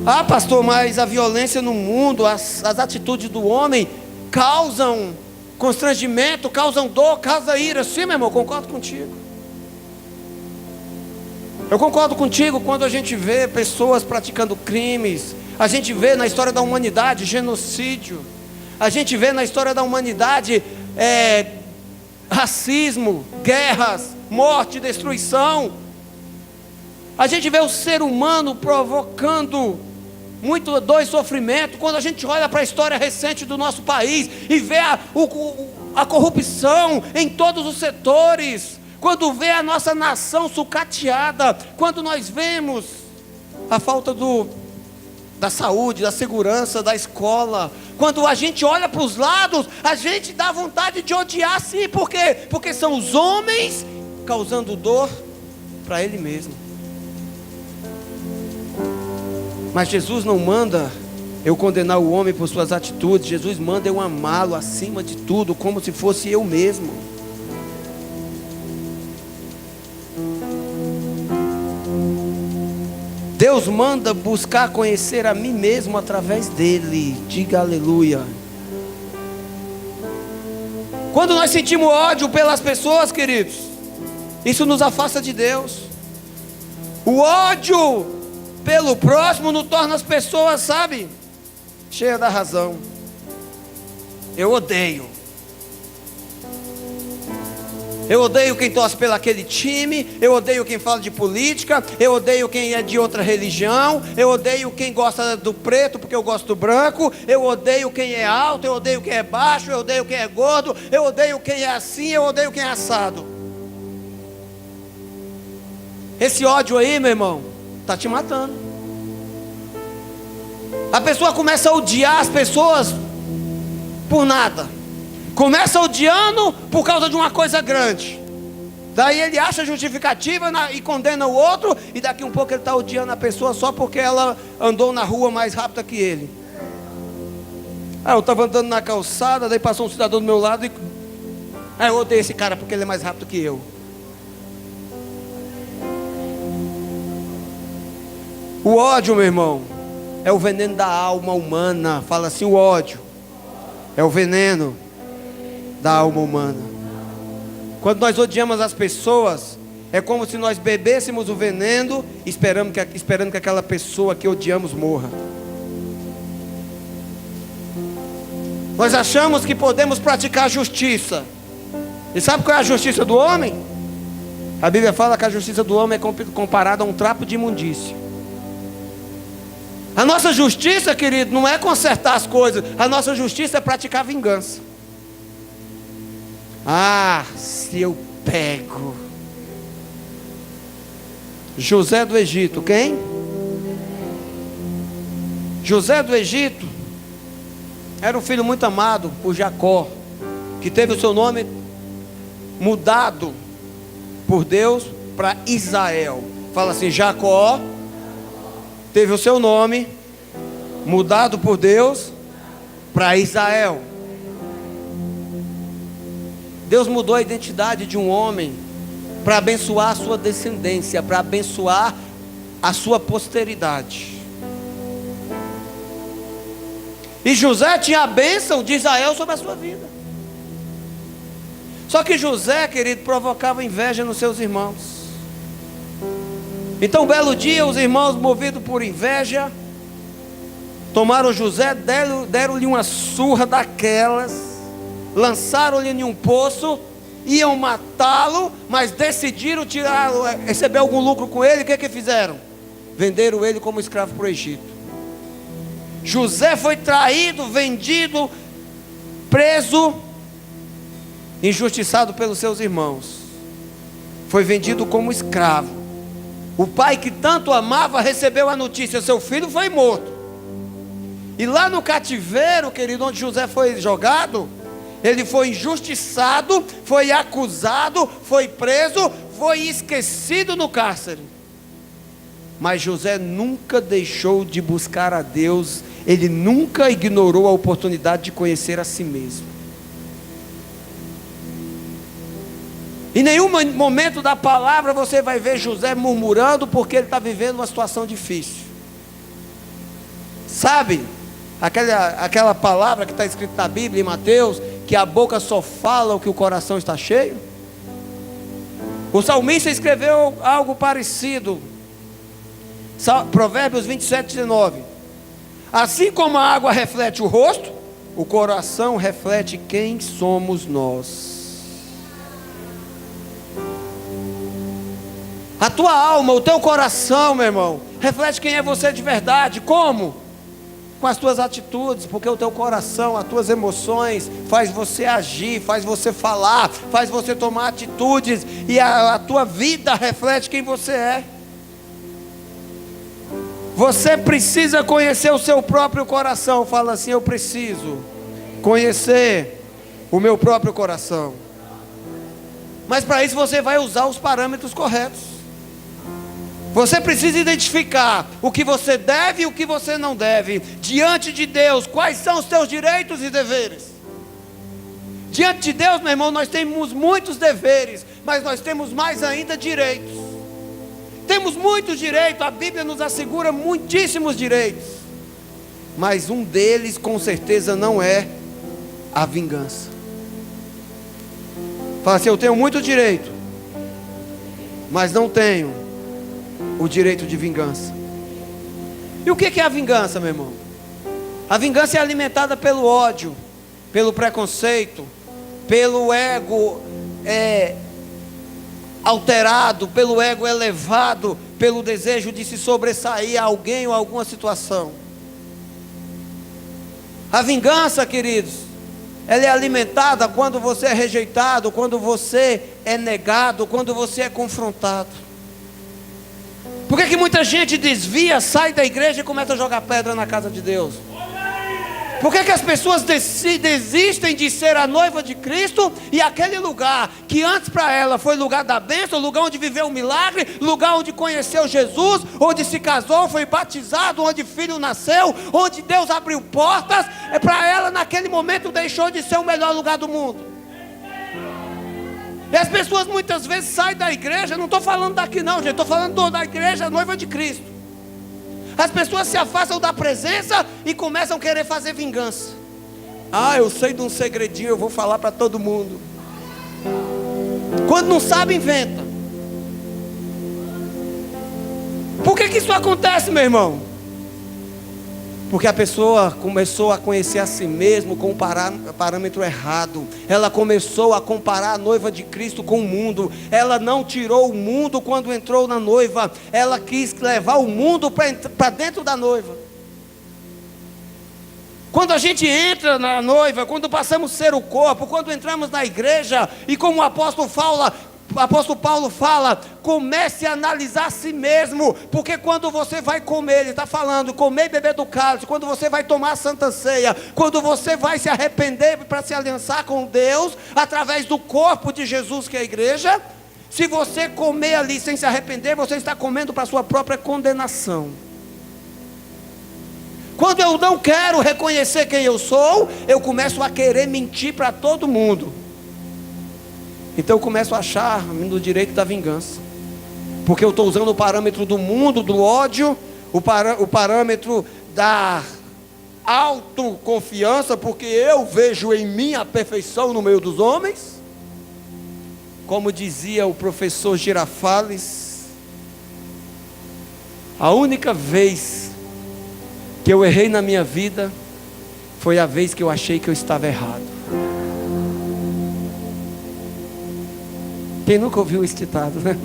Ah, pastor, mas a violência no mundo, as atitudes do homem causam constrangimento, causam dor, causam ira. Sim, meu irmão, concordo contigo. Eu concordo contigo quando a gente vê pessoas praticando crimes. A gente vê na história da humanidade genocídio. A gente vê na história da humanidade racismo, guerras, morte, destruição. A gente vê o ser humano provocando muito dor e sofrimento. Quando a gente olha para a história recente do nosso país e vê a corrupção em todos os setores, quando vê a nossa nação sucateada, quando nós vemos a falta da saúde, da segurança, da escola, quando a gente olha para os lados, a gente dá vontade de odiar, sim. Por quê? Porque são os homens causando dor para ele mesmo. Mas Jesus não manda eu condenar o homem por suas atitudes. Jesus manda eu amá-lo acima de tudo, como se fosse eu mesmo. Deus manda buscar conhecer a mim mesmo através dele. Diga aleluia. Quando nós sentimos ódio pelas pessoas, queridos, isso nos afasta de Deus. O ódio pelo próximo nos torna as pessoas, sabe, cheias da razão. Eu odeio quem torce pelo aquele time. Eu odeio quem fala de política. Eu odeio quem é de outra religião. Eu odeio quem gosta do preto porque eu gosto do branco. Eu odeio quem é alto. Eu odeio quem é baixo. Eu odeio quem é gordo. Eu odeio quem é assim. Eu odeio quem é assado. Esse ódio aí, meu irmão, está te matando. A pessoa começa a odiar as pessoas por nada. Começa odiando por causa de uma coisa grande. Daí ele acha justificativa e condena o outro. E daqui um pouco ele está odiando a pessoa só porque ela andou na rua mais rápida que ele. Eu estava andando na calçada, daí passou um cidadão do meu lado e eu odeio esse cara porque ele é mais rápido que eu. O ódio, meu irmão, é o veneno da alma humana. Fala assim, o ódio é o veneno da alma humana. Quando nós odiamos as pessoas, é como se nós bebêssemos o veneno, esperando que aquela pessoa que odiamos morra. Nós achamos que podemos praticar justiça. E sabe qual é a justiça do homem? A Bíblia fala que a justiça do homem é comparada a um trapo de imundícia. A nossa justiça, querido, não é consertar as coisas. A nossa justiça é praticar vingança. Ah, se eu pego José do Egito, quem? José do Egito era um filho muito amado por Jacó, que teve o seu nome mudado por Deus para Israel. Fala assim, Jacó teve o seu nome mudado por Deus para Israel. Deus mudou a identidade de um homem para abençoar a sua descendência, para abençoar a sua posteridade. E José tinha a bênção de Israel sobre a sua vida. Só que José, querido, provocava inveja nos seus irmãos. Então, um belo dia, os irmãos, movidos por inveja, tomaram José, deram-lhe uma surra daquelas, lançaram-lhe em um poço, iam matá-lo, mas decidiram receber algum lucro com ele. O que fizeram? Venderam ele como escravo para o Egito. José foi traído, vendido, preso, injustiçado pelos seus irmãos. Foi vendido como escravo. O pai que tanto amava recebeu a notícia: seu filho foi morto. E lá no cativeiro, querido, onde José foi jogado, ele foi injustiçado, foi acusado, foi preso, foi esquecido no cárcere. Mas José nunca deixou de buscar a Deus, ele nunca ignorou a oportunidade de conhecer a si mesmo. Em nenhum momento da palavra você vai ver José murmurando porque ele está vivendo uma situação difícil. Sabe, aquela palavra que está escrita na Bíblia, em Mateus, que a boca só fala o que o coração está cheio? O salmista escreveu algo parecido. Provérbios 27:19. Assim como a água reflete o rosto, o coração reflete quem somos nós. A tua alma, o teu coração, meu irmão, reflete quem é você de verdade. Como? Com as tuas atitudes, porque o teu coração, as tuas emoções, faz você agir, faz você falar, faz você tomar atitudes, e a tua vida reflete quem você é. Você precisa conhecer o seu próprio coração. Fala assim: eu preciso conhecer o meu próprio coração. Mas para isso você vai usar os parâmetros corretos. Você precisa identificar o que você deve e o que você não deve. Diante de Deus, quais são os teus direitos e deveres? Diante de Deus, meu irmão, nós temos muitos deveres, mas nós temos mais ainda direitos. Temos muitos direitos, a Bíblia nos assegura muitíssimos direitos. Mas um deles, com certeza, não é a vingança. Fala assim: eu tenho muito direito, mas não tenho o direito de vingança. E o que é a vingança, meu irmão? A vingança é alimentada pelo ódio, pelo preconceito, pelo ego alterado, pelo ego elevado, pelo desejo de se sobressair a alguém ou a alguma situação. A vingança, queridos, ela é alimentada quando você é rejeitado, quando você é negado, quando você é confrontado. Por que muita gente desvia, sai da igreja e começa a jogar pedra na casa de Deus? Por que as pessoas desistem de ser a noiva de Cristo, e aquele lugar que antes para ela foi lugar da bênção, lugar onde viveu o milagre, lugar onde conheceu Jesus, onde se casou, foi batizado, onde filho nasceu, onde Deus abriu portas, para ela naquele momento deixou de ser o melhor lugar do mundo. E as pessoas muitas vezes saem da igreja, não estou falando daqui não, gente, estou falando da igreja noiva de Cristo. As pessoas se afastam da presença e começam a querer fazer vingança. Ah, eu sei de um segredinho, eu vou falar para todo mundo. Quando não sabe, inventa. Por que isso acontece, meu irmão? Porque a pessoa começou a conhecer a si mesmo com um parâmetro errado. Ela começou a comparar a noiva de Cristo com o mundo. Ela não tirou o mundo quando entrou na noiva. Ela quis levar o mundo para dentro da noiva. Quando a gente entra na noiva, quando passamos a ser o corpo, quando entramos na igreja, e como o apóstolo Paulo fala, comece a analisar a si mesmo, porque quando você vai comer, ele está falando, comer e beber do cálice, quando você vai tomar a santa ceia, quando você vai se arrepender para se aliançar com Deus, através do corpo de Jesus que é a igreja, se você comer ali sem se arrepender, você está comendo para a sua própria condenação. Quando eu não quero reconhecer quem eu sou, eu começo a querer mentir para todo mundo. Então eu começo a achar no direito da vingança, porque eu estou usando o parâmetro do mundo, do ódio, o parâmetro da autoconfiança, porque eu vejo em mim a perfeição no meio dos homens. Como dizia o professor Girafales, a única vez que eu errei na minha vida foi a vez que eu achei que eu estava errado. Quem nunca ouviu esse ditado, né?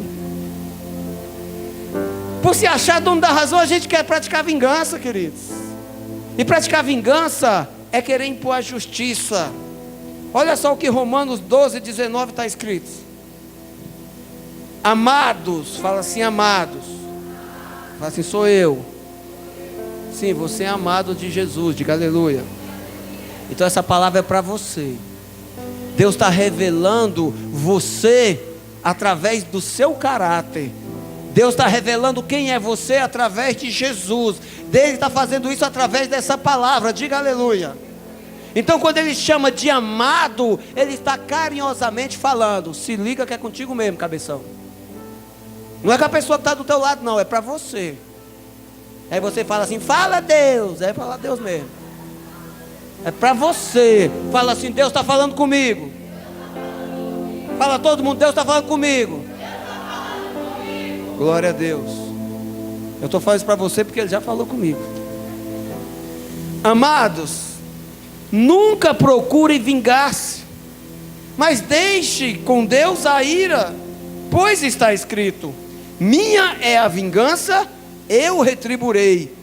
Por se achar dono da razão, a gente quer praticar vingança, queridos. E praticar vingança é querer impor a justiça. Olha só o que Romanos 12:19 está escrito. Amados, fala assim, amados. Fala assim, sou eu. Sim, você é amado de Jesus, diga aleluia. Então essa palavra é para você. Deus está revelando você através do seu caráter. Deus está revelando quem é você através de Jesus. Ele está fazendo isso através dessa palavra. Diga aleluia. Então quando ele chama de amado, ele está carinhosamente falando: se liga que é contigo mesmo, cabeção. Não é com a pessoa que está do teu lado, não, é para você. Aí você fala assim: fala Deus. É falar Deus mesmo. É para você. Fala assim: Deus está falando comigo. Fala todo mundo: Deus está falando comigo. Glória a Deus. Eu estou falando isso para você porque Ele já falou comigo. Amados, nunca procure vingar-se, mas deixe com Deus a ira, pois está escrito: minha é a vingança, eu retribuirei,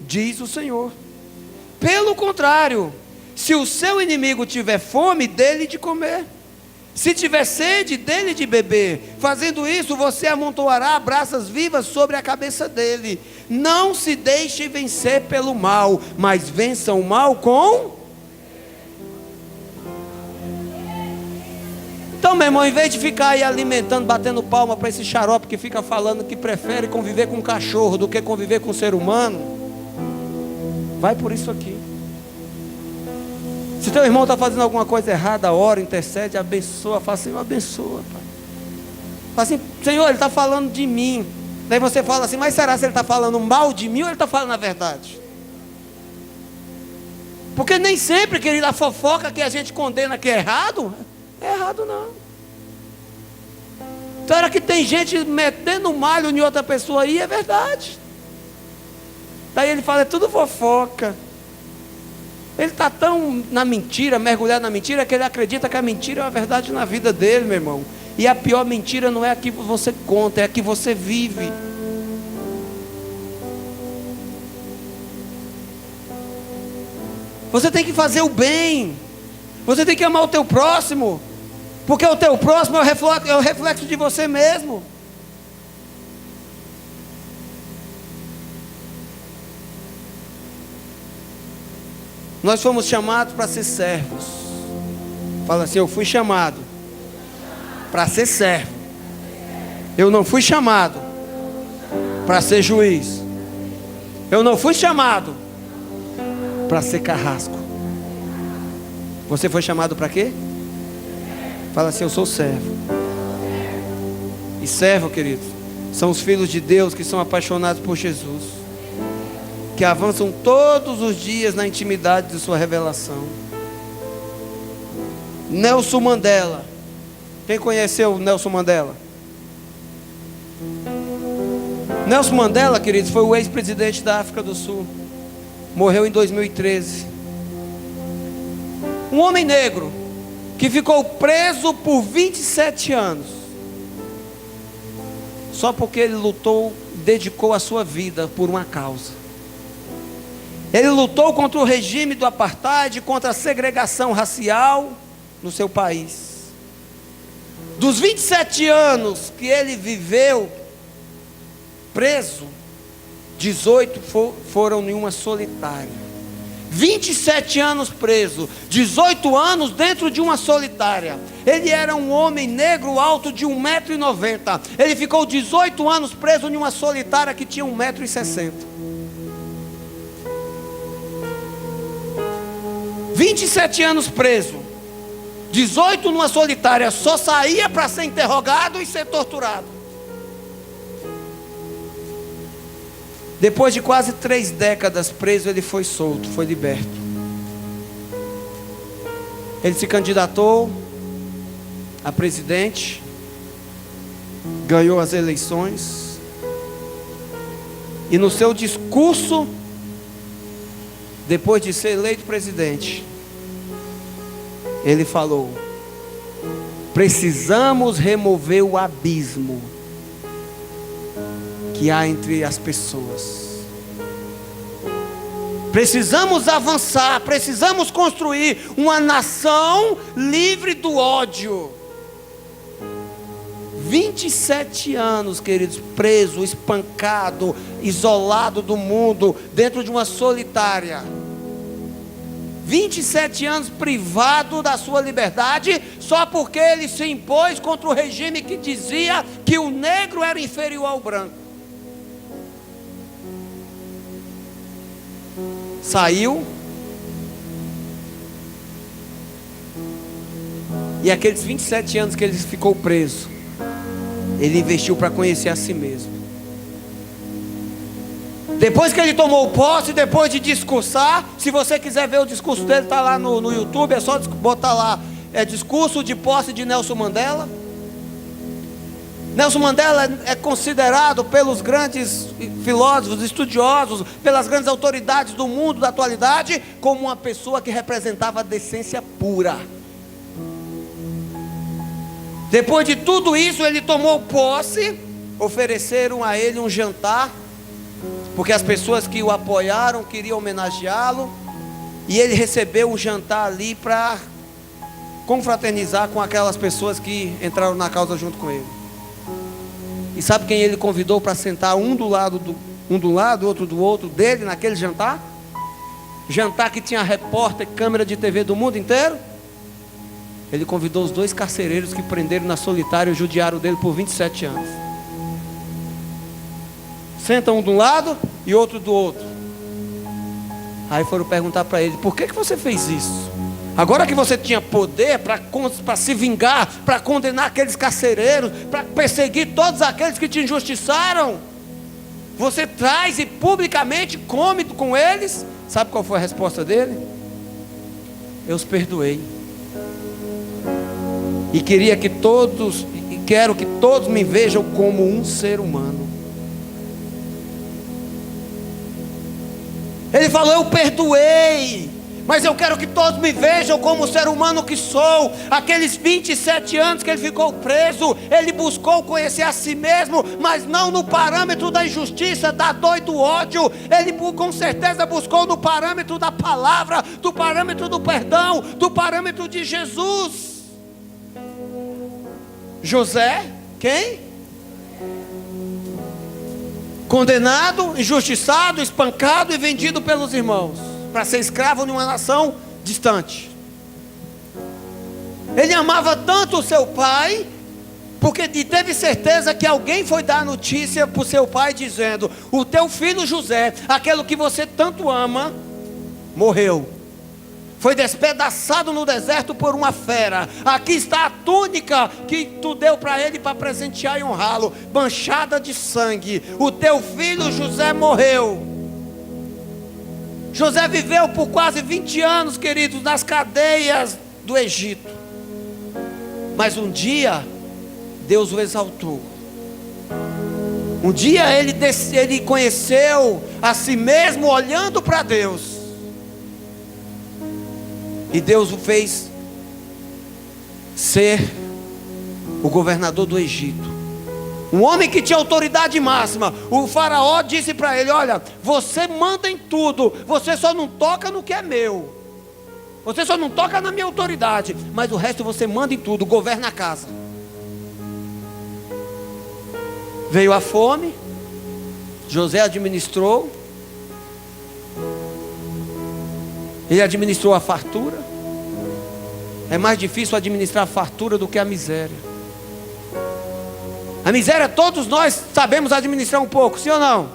diz o Senhor. Pelo contrário, se o seu inimigo tiver fome, dê-lhe de comer. Se tiver sede, dê-lhe de beber. Fazendo isso, você amontoará brasas vivas sobre a cabeça dele. Não se deixe vencer pelo mal, mas vença o mal com... Então, meu irmão, em vez de ficar aí alimentando, batendo palma para esse xarope que fica falando que prefere conviver com um cachorro do que conviver com um ser humano, vai por isso aqui. Se teu irmão está fazendo alguma coisa errada, ora, intercede, abençoa, fala assim: abençoa, pai. Fala assim: Senhor, ele está falando de mim. Daí você fala assim: mas será se ele está falando mal de mim ou ele está falando a verdade? Porque nem sempre, querido, a fofoca que a gente condena que é errado não. Então era que tem gente metendo malho em outra pessoa aí, é verdade. Daí ele fala: é tudo fofoca. Ele está tão na mentira, mergulhado na mentira, que ele acredita que a mentira é a verdade na vida dele, meu irmão. E a pior mentira não é a que você conta, é a que você vive. Você tem que fazer o bem. Você tem que amar o teu próximo, porque o teu próximo é o reflexo de você mesmo. Nós fomos chamados para ser servos. Fala assim: eu fui chamado para ser servo. Eu não fui chamado para ser juiz. Eu não fui chamado para ser carrasco. Você foi chamado para quê? Fala assim: eu sou servo. E servo, querido, são os filhos de Deus que são apaixonados por Jesus, que avançam todos os dias na intimidade de sua revelação. Nelson Mandela. Quem conheceu Nelson Mandela? Nelson Mandela, queridos, foi o ex-presidente da África do Sul. Morreu em 2013. Um homem negro que ficou preso por 27 anos, só porque ele lutou, dedicou a sua vida por uma causa. Ele lutou contra o regime do apartheid, contra a segregação racial no seu país. Dos 27 anos que ele viveu preso, 18 foram em uma solitária. 27 anos preso, 18 anos dentro de uma solitária. Ele era um homem negro alto de 1,90 m. Ele ficou 18 anos preso em uma solitária que tinha 1,60 m. 27 anos preso, 18 numa solitária, só saía para ser interrogado e ser torturado. Depois de quase 3 décadas preso, ele foi solto, foi liberto. Ele se candidatou a presidente, ganhou as eleições, e no seu discurso, depois de ser eleito presidente, ele falou: precisamos remover o abismo que há entre as pessoas. Precisamos avançar, precisamos construir uma nação livre do ódio. 27 anos, queridos, preso, espancado, isolado do mundo, dentro de uma solitária. 27 anos privado da sua liberdade, só porque ele se impôs contra o regime que dizia que o negro era inferior ao branco. Saiu, e aqueles 27 anos que ele ficou preso, ele investiu para conhecer a si mesmo. Depois que ele tomou posse, depois de discursar, se você quiser ver o discurso dele, está lá no YouTube, é só botar lá, discurso de posse de Nelson Mandela. Nelson Mandela é considerado pelos grandes filósofos, estudiosos, pelas grandes autoridades do mundo da atualidade, como uma pessoa que representava a decência pura. Depois de tudo isso, ele tomou posse, ofereceram a ele um jantar, porque as pessoas que o apoiaram queriam homenageá-lo, e ele recebeu um jantar ali para confraternizar com aquelas pessoas que entraram na causa junto com ele. E sabe quem ele convidou para sentar um do lado, outro do outro dele naquele jantar? Jantar que tinha repórter, câmera de TV do mundo inteiro. Ele convidou os 2 carcereiros que prenderam na solitária e judiaram dele por 27 anos. Senta um de um lado e outro do outro. Aí foram perguntar para ele: por que você fez isso? Agora que você tinha poder para se vingar, para condenar aqueles carcereiros, para perseguir todos aqueles que te injustiçaram, você traz e publicamente come com eles. Sabe qual foi a resposta dele? Eu os perdoei. E quero que todos me vejam como um ser humano. Ele falou: eu perdoei, mas eu quero que todos me vejam como o ser humano que sou. Aqueles 27 anos que ele ficou preso, ele buscou conhecer a si mesmo, mas não no parâmetro da injustiça, da dor e do ódio. Ele com certeza buscou no parâmetro da palavra, do parâmetro do perdão, do parâmetro de Jesus. José, quem? Condenado, injustiçado, espancado e vendido pelos irmãos para ser escravo de uma nação distante. Ele amava tanto o seu pai, porque teve certeza que alguém foi dar notícia para o seu pai dizendo: o teu filho José, aquele que você tanto ama, morreu. Foi despedaçado no deserto por uma fera. Aqui está a túnica que tu deu para ele para presentear e honrá-lo, manchada de sangue. O teu filho José morreu. José viveu por quase 20 anos, queridos, nas cadeias do Egito. Mas um dia Deus o exaltou. Um dia ele conheceu a si mesmo olhando para Deus. E Deus o fez ser o governador do Egito. Um homem que tinha autoridade máxima. O faraó disse para ele: olha, você manda em tudo, você só não toca no que é meu. Você só não toca na minha autoridade, mas o resto você manda em tudo, governa a casa. Veio a fome, José administrou. Ele administrou a fartura. É mais difícil administrar a fartura do que a miséria. A miséria todos nós sabemos administrar um pouco, sim ou não?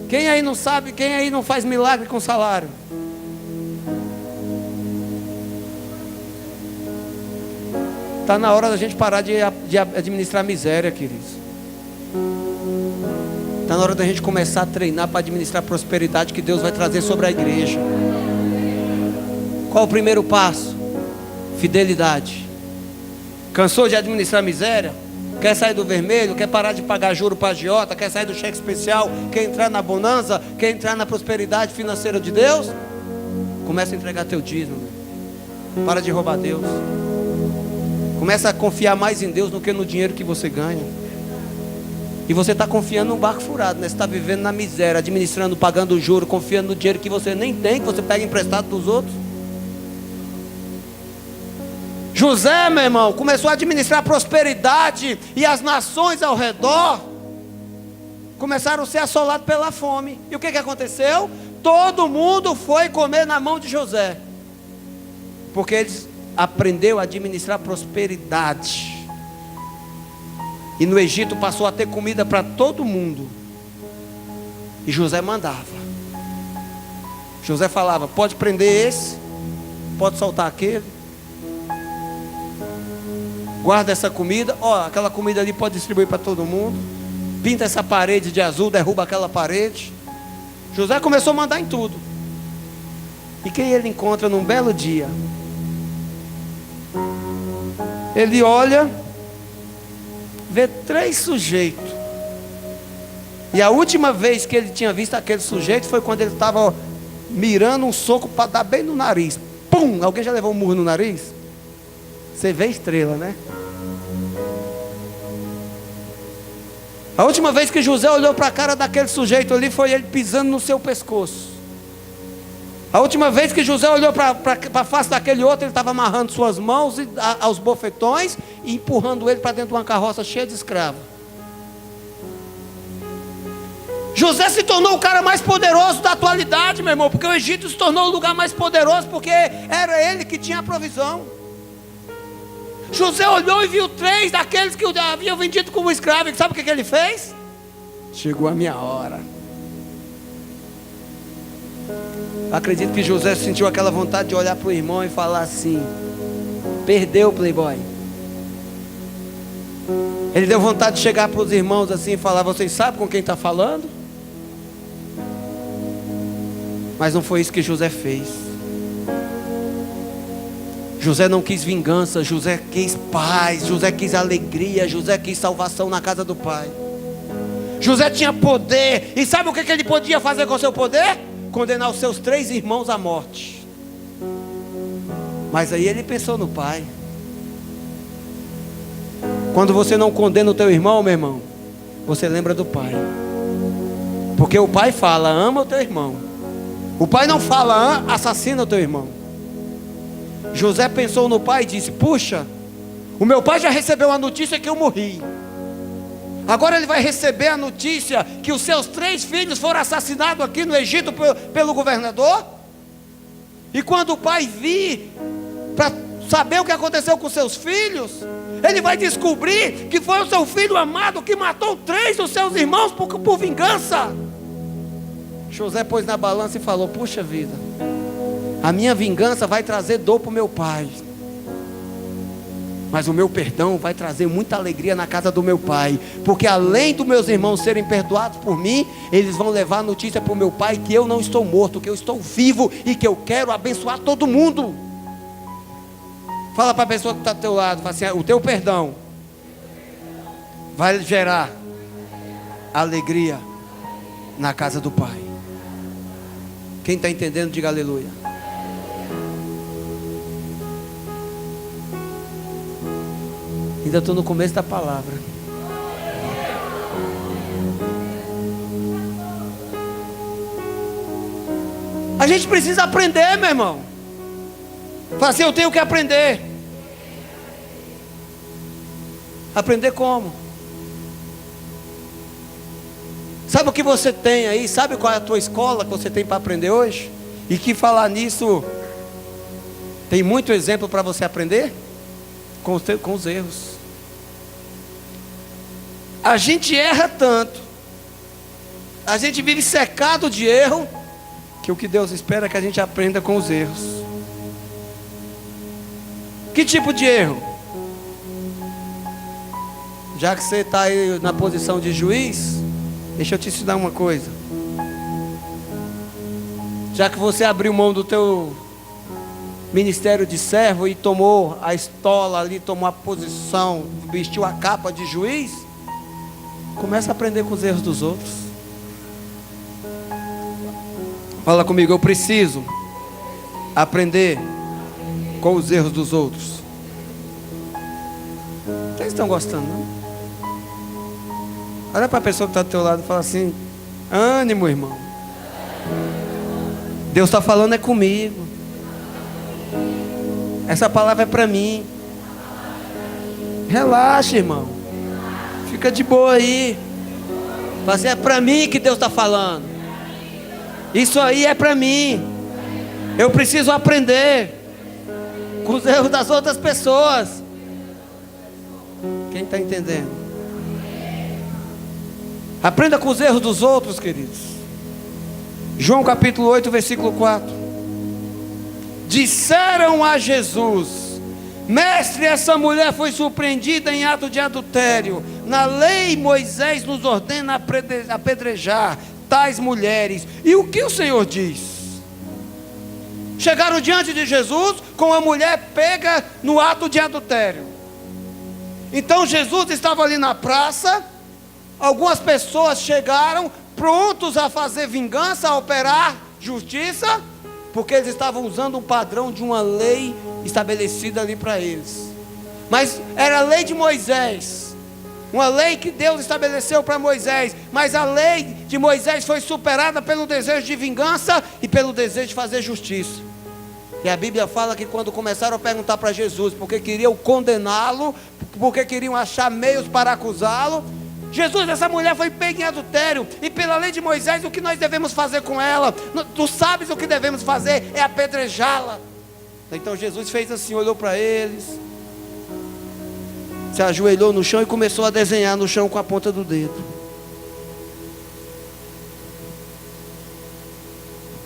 Quem aí não sabe, quem aí não faz milagre com salário? Está na hora da gente parar de administrar a miséria, queridos. Está na hora da gente começar a treinar para administrar a prosperidade que Deus vai trazer sobre a igreja. Qual o primeiro passo? Fidelidade. Cansou de administrar a miséria? Quer sair do vermelho? Quer parar de pagar juro para agiota? Quer sair do cheque especial? Quer entrar na bonança? Quer entrar na prosperidade financeira de Deus? Começa a entregar teu dízimo. Para de roubar Deus. Começa a confiar mais em Deus do que no dinheiro que você ganha. E você está confiando num barco furado, né? Você está vivendo na miséria, administrando, pagando juro, confiando no dinheiro que você nem tem, que você pega emprestado dos outros. José, meu irmão, começou a administrar a prosperidade, e as nações ao redor começaram a ser assoladas pela fome. E o que aconteceu? Todo mundo foi comer na mão de José. Porque eles aprendeu a administrar prosperidade. E no Egito passou a ter comida para todo mundo. E José mandava. José falava: pode prender esse, pode soltar aquele. Guarda essa comida, aquela comida ali pode distribuir para todo mundo. Pinta essa parede de azul, derruba aquela parede. José começou a mandar em tudo. E quem ele encontra num belo dia? Ele olha, vê 3 sujeitos. E a última vez que ele tinha visto aquele sujeito foi quando ele estava mirando um soco para dar bem no nariz. Pum! Alguém já levou um murro no nariz? Você vê estrela, né? A última vez que José olhou para a cara daquele sujeito ali foi ele pisando no seu pescoço. A última vez que José olhou para a face daquele outro, ele estava amarrando suas mãos aos bofetões e empurrando ele para dentro de uma carroça cheia de escravos. José se tornou o cara mais poderoso da atualidade, meu irmão, porque o Egito se tornou o lugar mais poderoso, porque era ele que tinha a provisão. José olhou e viu 3 daqueles que o haviam vendido como escravo. E sabe o que ele fez? Chegou a minha hora. Acredito que José sentiu aquela vontade de olhar para o irmão e falar assim: perdeu, playboy. Ele deu vontade de chegar para os irmãos assim e falar: vocês sabem com quem está falando? Mas não foi isso que José fez. José não quis vingança, José quis paz, José quis alegria, José quis salvação na casa do pai. José tinha poder, e sabe o que ele podia fazer com o seu poder? Condenar os seus 3 irmãos à morte. Mas aí ele pensou no pai. Quando você não condena o teu irmão, meu irmão, você lembra do pai. Porque o pai fala: ama o teu irmão. O pai não fala: assassina o teu irmão. José pensou no pai e disse: puxa, o meu pai já recebeu a notícia que eu morri. Agora ele vai receber a notícia que os seus 3 filhos foram assassinados aqui no Egito pelo governador. E quando o pai vir para saber o que aconteceu com seus filhos, ele vai descobrir que foi o seu filho amado que matou 3 dos seus irmãos por vingança. José pôs na balança e falou: puxa vida, a minha vingança vai trazer dor para o meu pai, mas o meu perdão vai trazer muita alegria na casa do meu pai. Porque além dos meus irmãos serem perdoados por mim, eles vão levar a notícia para o meu pai que eu não estou morto, que eu estou vivo e que eu quero abençoar todo mundo. Fala para a pessoa que está do teu lado, fala assim: o teu perdão vai gerar alegria na casa do pai. Quem está entendendo, diga aleluia. Ainda estou no começo da palavra. A gente precisa aprender, meu irmão. Fala assim: eu tenho que aprender. Aprender como? Sabe o que você tem aí? Sabe qual é a tua escola que você tem para aprender hoje? E que falar nisso, tem muito exemplo para você aprender? Com os erros. A gente erra tanto, a gente vive cercado de erro, que o que Deus espera é que a gente aprenda com os erros. Que tipo de erro? Já que você está aí na posição de juiz, deixa eu te ensinar uma coisa. Já que você abriu mão do teu ministério de servo e tomou a estola ali, tomou a posição, vestiu a capa de juiz, começa a aprender com os erros dos outros. Fala comigo: eu preciso aprender com os erros dos outros. Vocês estão gostando, não? Olha para a pessoa que está do teu lado e fala assim: ânimo, irmão. Deus está falando é comigo. Essa palavra é para mim. Relaxa, irmão. Fica de boa aí. Fala assim: é para mim que Deus está falando. Isso aí é para mim. Eu preciso aprender. com os erros das outras pessoas. Quem está entendendo? Aprenda com os erros dos outros, queridos. João capítulo 8, versículo 4. Disseram a Jesus: Mestre, essa mulher foi surpreendida em ato de adultério. Na lei Moisés nos ordena apedrejar tais mulheres. E o que o Senhor diz? Chegaram diante de Jesus com a mulher pega no ato de adultério. Então Jesus estava ali na praça. Algumas pessoas chegaram prontos a fazer vingança, a operar justiça, porque eles estavam usando um padrão de uma lei estabelecida ali para eles. Mas era a lei de Moisés, uma lei que Deus estabeleceu para Moisés. Mas a lei de Moisés foi superada pelo desejo de vingança e pelo desejo de fazer justiça. E a Bíblia fala que quando começaram a perguntar para Jesus, porque queriam condená-lo, porque queriam achar meios para acusá-lo, Jesus, essa mulher foi pega em adultério, e pela lei de Moisés, o que nós devemos fazer com ela? Tu sabes o que devemos fazer? É apedrejá-la. Então Jesus fez assim, olhou para eles, se ajoelhou no chão e começou a desenhar no chão com a ponta do dedo.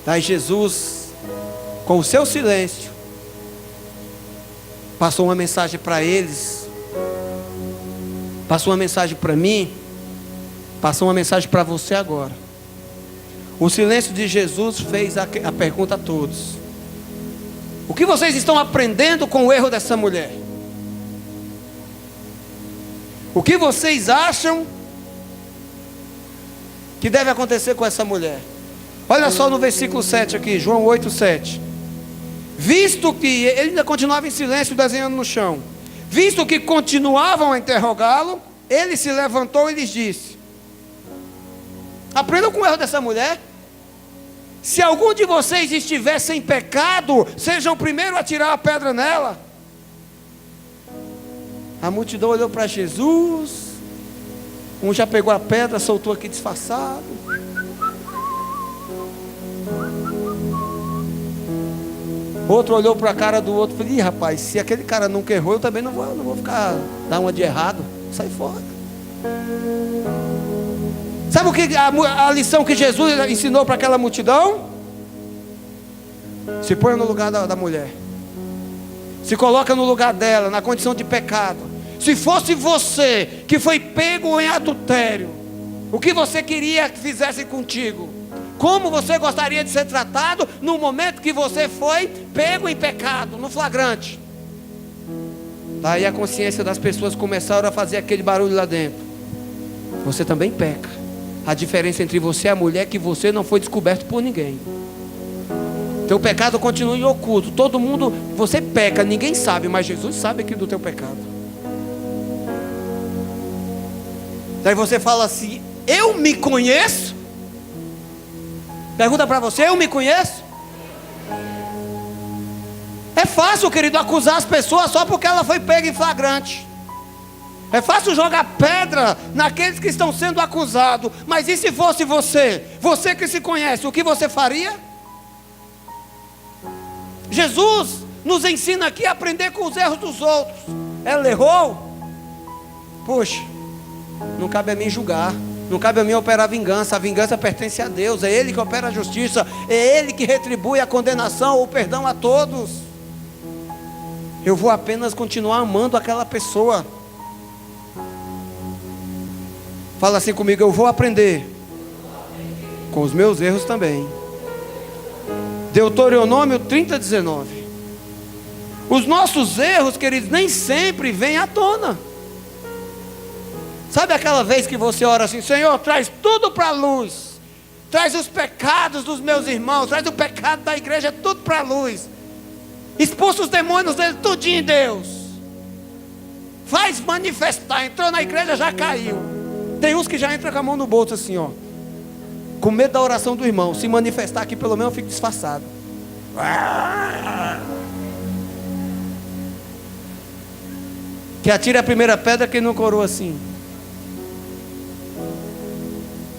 Aí Jesus, com o seu silêncio, passou uma mensagem para eles, passou uma mensagem para mim, passou uma mensagem para você agora. O silêncio de Jesus fez a pergunta a todos: o que vocês estão aprendendo com o erro dessa mulher? O que vocês acham que deve acontecer com essa mulher? Olha só no versículo 7 aqui, João 8, 7. Visto que, ele ainda continuava em silêncio desenhando no chão. Visto que continuavam a interrogá-lo, ele se levantou e lhes disse: aprendam com o erro dessa mulher. Se algum de vocês estiver sem pecado, seja o primeiro a tirar a pedra nela. A multidão olhou para Jesus. Um já pegou a pedra, soltou aqui disfarçado. Outro olhou para a cara do outro e falou: ih, rapaz, se aquele cara nunca errou, eu também não vou ficar, dar uma de errado. Sai fora. Sabe o que a lição que Jesus ensinou para aquela multidão? Se põe no lugar da mulher. Se coloca no lugar dela, na condição de pecado. Se fosse você que foi pego em adultério, o que você queria que fizesse contigo? Como você gostaria de ser tratado no momento que você foi pego em pecado, no flagrante? Daí a consciência das pessoas começaram a fazer aquele barulho lá dentro. Você também peca. A diferença entre você e a mulher é que você não foi descoberto por ninguém. Teu pecado continua em oculto. Todo mundo, você peca, ninguém sabe, mas Jesus sabe aqui do teu pecado. Daí você fala assim: eu me conheço? Pergunta para você: eu me conheço? É fácil, querido, acusar as pessoas só porque ela foi pega em flagrante. É fácil jogar pedra naqueles que estão sendo acusados. Mas e se fosse você? Você que se conhece, o que você faria? Jesus nos ensina aqui a aprender com os erros dos outros. Ela errou? Poxa, não cabe a mim julgar. Não cabe a mim operar vingança. A vingança pertence a Deus. É Ele que opera a justiça. É Ele que retribui a condenação ou o perdão a todos. Eu vou apenas continuar amando aquela pessoa. Fala assim comigo: eu vou aprender com os meus erros também. Deuteronômio 30:19. Os nossos erros, queridos, nem sempre vêm à tona. Sabe aquela vez que você ora assim: Senhor, traz tudo para a luz. Traz os pecados dos meus irmãos, traz o pecado da igreja, tudo para a luz. Expulsa os demônios dele, tudinho, Deus. Faz manifestar. Entrou na igreja, já caiu. Tem uns que já entram com a mão no bolso assim, ó, com medo da oração do irmão. Se manifestar aqui, pelo menos eu fico disfarçado. Que atire a primeira pedra quem não corou assim.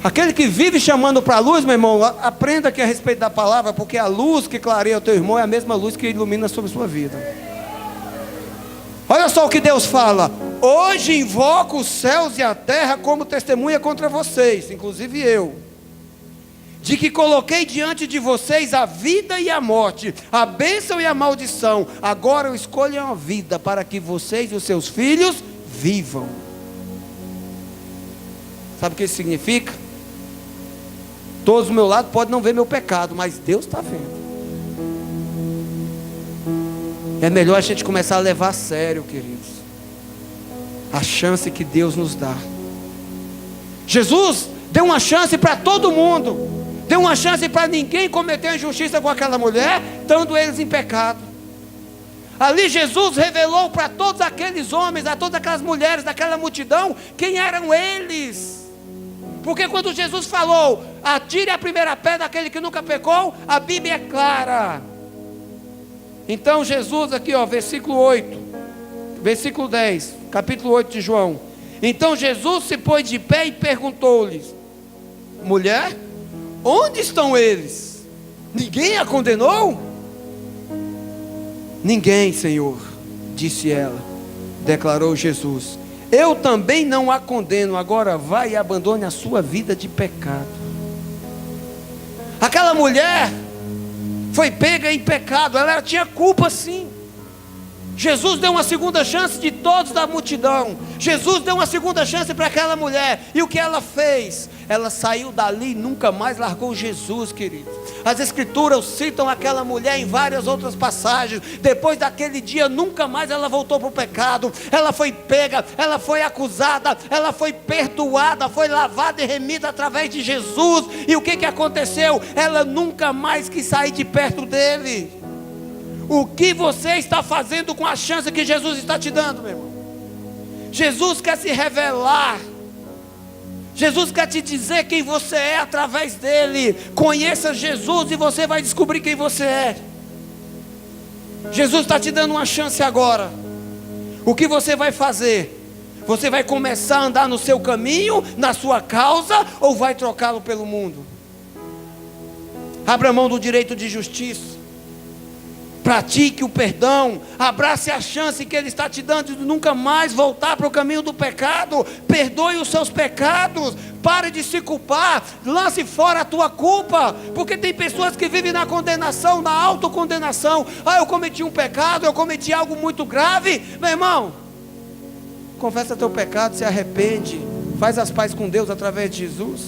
Aquele que vive chamando para a luz, meu irmão, aprenda aqui a respeito da palavra, porque a luz que clareia o teu irmão é a mesma luz que ilumina sobre a sua vida. Olha só o que Deus fala: hoje invoco os céus e a terra como testemunha contra vocês, inclusive eu, de que coloquei diante de vocês a vida e a morte, a bênção e a maldição. Agora eu escolho a vida para que vocês e os seus filhos vivam. Sabe o que isso significa? Todos do meu lado podem não ver meu pecado, mas Deus está vendo. É melhor a gente começar a levar a sério, queridos, a chance que Deus nos dá. Jesus deu uma chance para todo mundo, deu uma chance para ninguém cometer injustiça com aquela mulher, estando eles em pecado. Ali Jesus revelou para todos aqueles homens, a todas aquelas mulheres daquela multidão, quem eram eles. Porque quando Jesus falou: atire a primeira pedra daquele que nunca pecou, a Bíblia é clara. Então Jesus aqui, versículo 8, versículo 10, capítulo 8 de João. Então Jesus se pôs de pé e perguntou-lhes: mulher, onde estão eles? Ninguém a condenou? Ninguém, Senhor, disse ela. Declarou Jesus: eu também não a condeno. Agora vai e abandone a sua vida de pecado. Aquela mulher foi pega em pecado, ela tinha culpa sim. Jesus deu uma segunda chance de todos da multidão. Jesus deu uma segunda chance para aquela mulher. E o que ela fez? Ela saiu dali e nunca mais largou Jesus, querido. As escrituras citam aquela mulher em várias outras passagens. Depois daquele dia, nunca mais ela voltou para o pecado. Ela foi pega, ela foi acusada, ela foi perdoada, foi lavada e remida através de Jesus. E o que aconteceu? Ela nunca mais quis sair de perto dele. O que você está fazendo com a chance que Jesus está te dando, meu irmão? Jesus quer se revelar. Jesus quer te dizer quem você é através dele. Conheça Jesus e você vai descobrir quem você é. Jesus está te dando uma chance agora. O que você vai fazer? Você vai começar a andar no seu caminho, na sua causa, ou vai trocá-lo pelo mundo? Abra mão do direito de justiça. Pratique o perdão, abrace a chance que Ele está te dando de nunca mais voltar para o caminho do pecado. Perdoe os seus pecados, pare de se culpar, lance fora a tua culpa, porque tem pessoas que vivem na condenação, na autocondenação. Eu cometi um pecado, eu cometi algo muito grave. Meu irmão, confessa teu pecado, se arrepende, faz as pazes com Deus através de Jesus.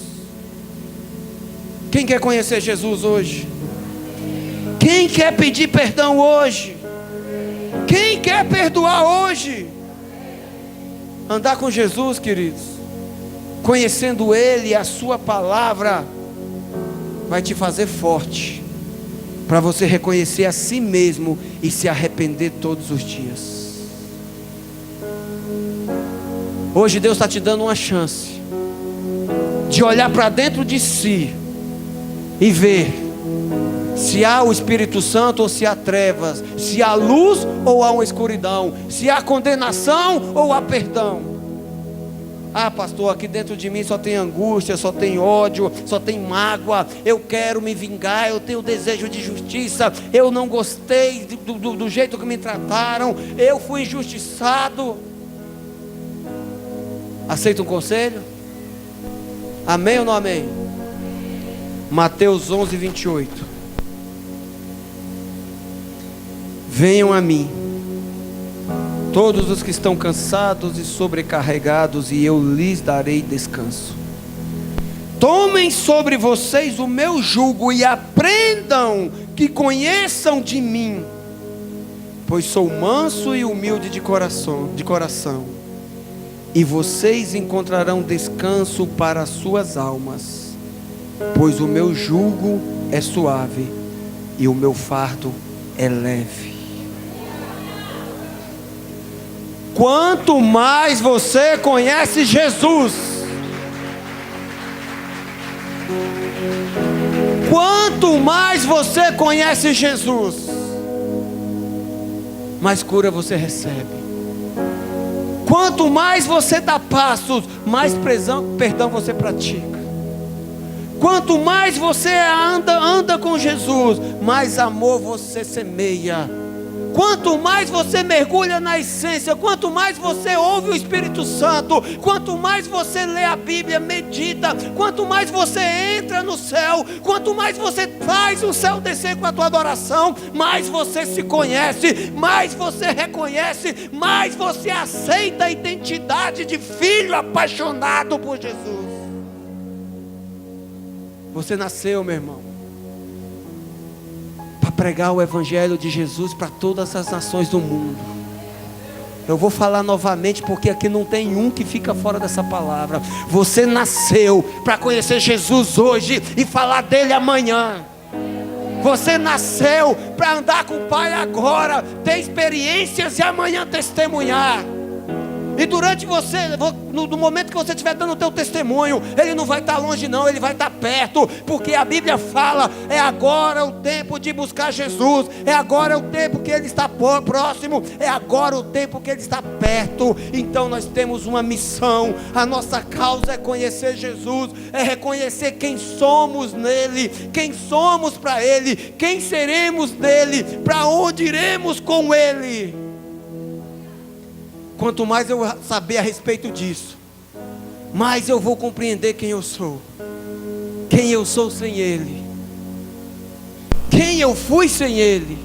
Quem quer conhecer Jesus hoje? Quem quer pedir perdão hoje? Quem quer perdoar hoje? Andar com Jesus, queridos, conhecendo Ele e a sua palavra, vai te fazer forte, para você reconhecer a si mesmo e se arrepender todos os dias. Hoje Deus está te dando uma chance de olhar para dentro de si e ver se há o Espírito Santo ou se há trevas, se há luz ou há uma escuridão, se há condenação ou há perdão. Pastor, aqui dentro de mim só tem angústia, só tem ódio, só tem mágoa. Eu quero me vingar, eu tenho desejo de justiça. Eu não gostei do jeito que me trataram, eu fui injustiçado. Aceita um conselho? Amém ou não amém? Mateus 11, 28. Venham a mim, todos os que estão cansados e sobrecarregados, e eu lhes darei descanso. Tomem sobre vocês o meu jugo e aprendam, que conheçam de mim, pois sou manso e humilde de coração, e vocês encontrarão descanso para as suas almas, pois o meu jugo é suave e o meu fardo é leve. Quanto mais você conhece Jesus, quanto mais você conhece Jesus, mais cura você recebe. Quanto mais você dá passos, mais perdão você pratica. Quanto mais você anda com Jesus, mais amor você semeia. Quanto mais você mergulha na essência, quanto mais você ouve o Espírito Santo, quanto mais você lê a Bíblia, medita, quanto mais você entra no céu, quanto mais você faz o céu descer com a tua adoração, mais você se conhece, mais você reconhece, mais você aceita a identidade de filho apaixonado por Jesus. Você nasceu, meu irmão, para pregar o Evangelho de Jesus para todas as nações do mundo. Eu vou falar novamente, porque aqui não tem um que fica fora dessa palavra. Você nasceu para conhecer Jesus hoje e falar dele amanhã. Você nasceu para andar com o Pai agora, ter experiências e amanhã testemunhar. E durante você, no momento que você estiver dando o teu testemunho, ele não vai estar longe não, ele vai estar perto, porque a Bíblia fala, é agora o tempo de buscar Jesus, é agora o tempo que ele está próximo, é agora o tempo que ele está perto. Então nós temos uma missão, a nossa causa é conhecer Jesus, é reconhecer quem somos nele, quem somos para ele, quem seremos nele, para onde iremos com ele. Quanto mais eu saber a respeito disso, mais eu vou compreender quem eu sou sem Ele, quem eu fui sem Ele,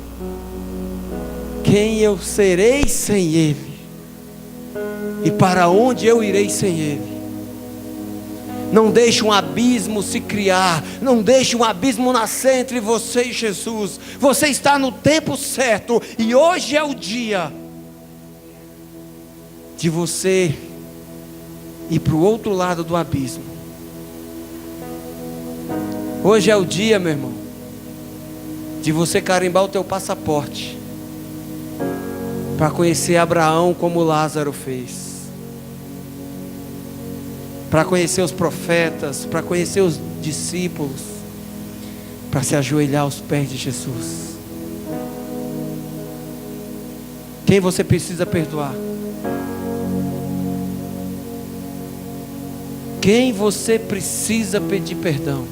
quem eu serei sem Ele, e para onde eu irei sem Ele. Não deixe um abismo se criar, não deixe um abismo nascer entre você e Jesus. Você está no tempo certo, e hoje é o dia de você ir para o outro lado do abismo. Hoje é o dia, meu irmão, de você carimbar o teu passaporte para conhecer Abraão como Lázaro fez, para conhecer os profetas, para conhecer os discípulos, para se ajoelhar aos pés de Jesus. Quem você precisa perdoar? Quem você precisa pedir perdão?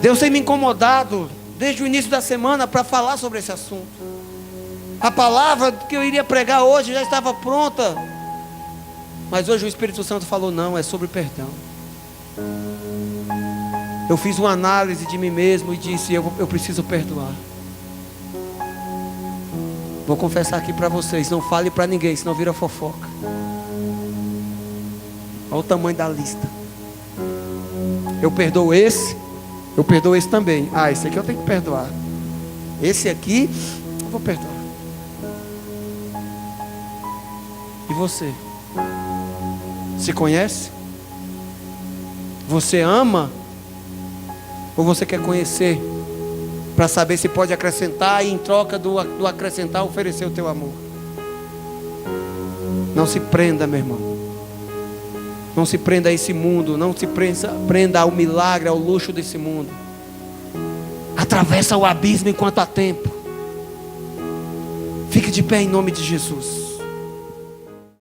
Deus tem me incomodado desde o início da semana para falar sobre esse assunto. A palavra que eu iria pregar hoje já estava pronta, mas hoje o Espírito Santo falou: não, é sobre perdão. Eu fiz uma análise de mim mesmo e disse: eu preciso perdoar. Vou confessar aqui para vocês, não fale para ninguém, senão vira fofoca. Olha o tamanho da lista. Eu perdoo esse também. Ah, esse aqui eu tenho que perdoar. Esse aqui eu vou perdoar. E você? Se conhece? Você ama? Ou você quer conhecer para saber se pode acrescentar e em troca do acrescentar oferecer o teu amor? Não se prenda, meu irmão. Não se prenda a esse mundo. Não se prenda ao milagre, ao luxo desse mundo. Atravessa o abismo enquanto há tempo. Fique de pé em nome de Jesus.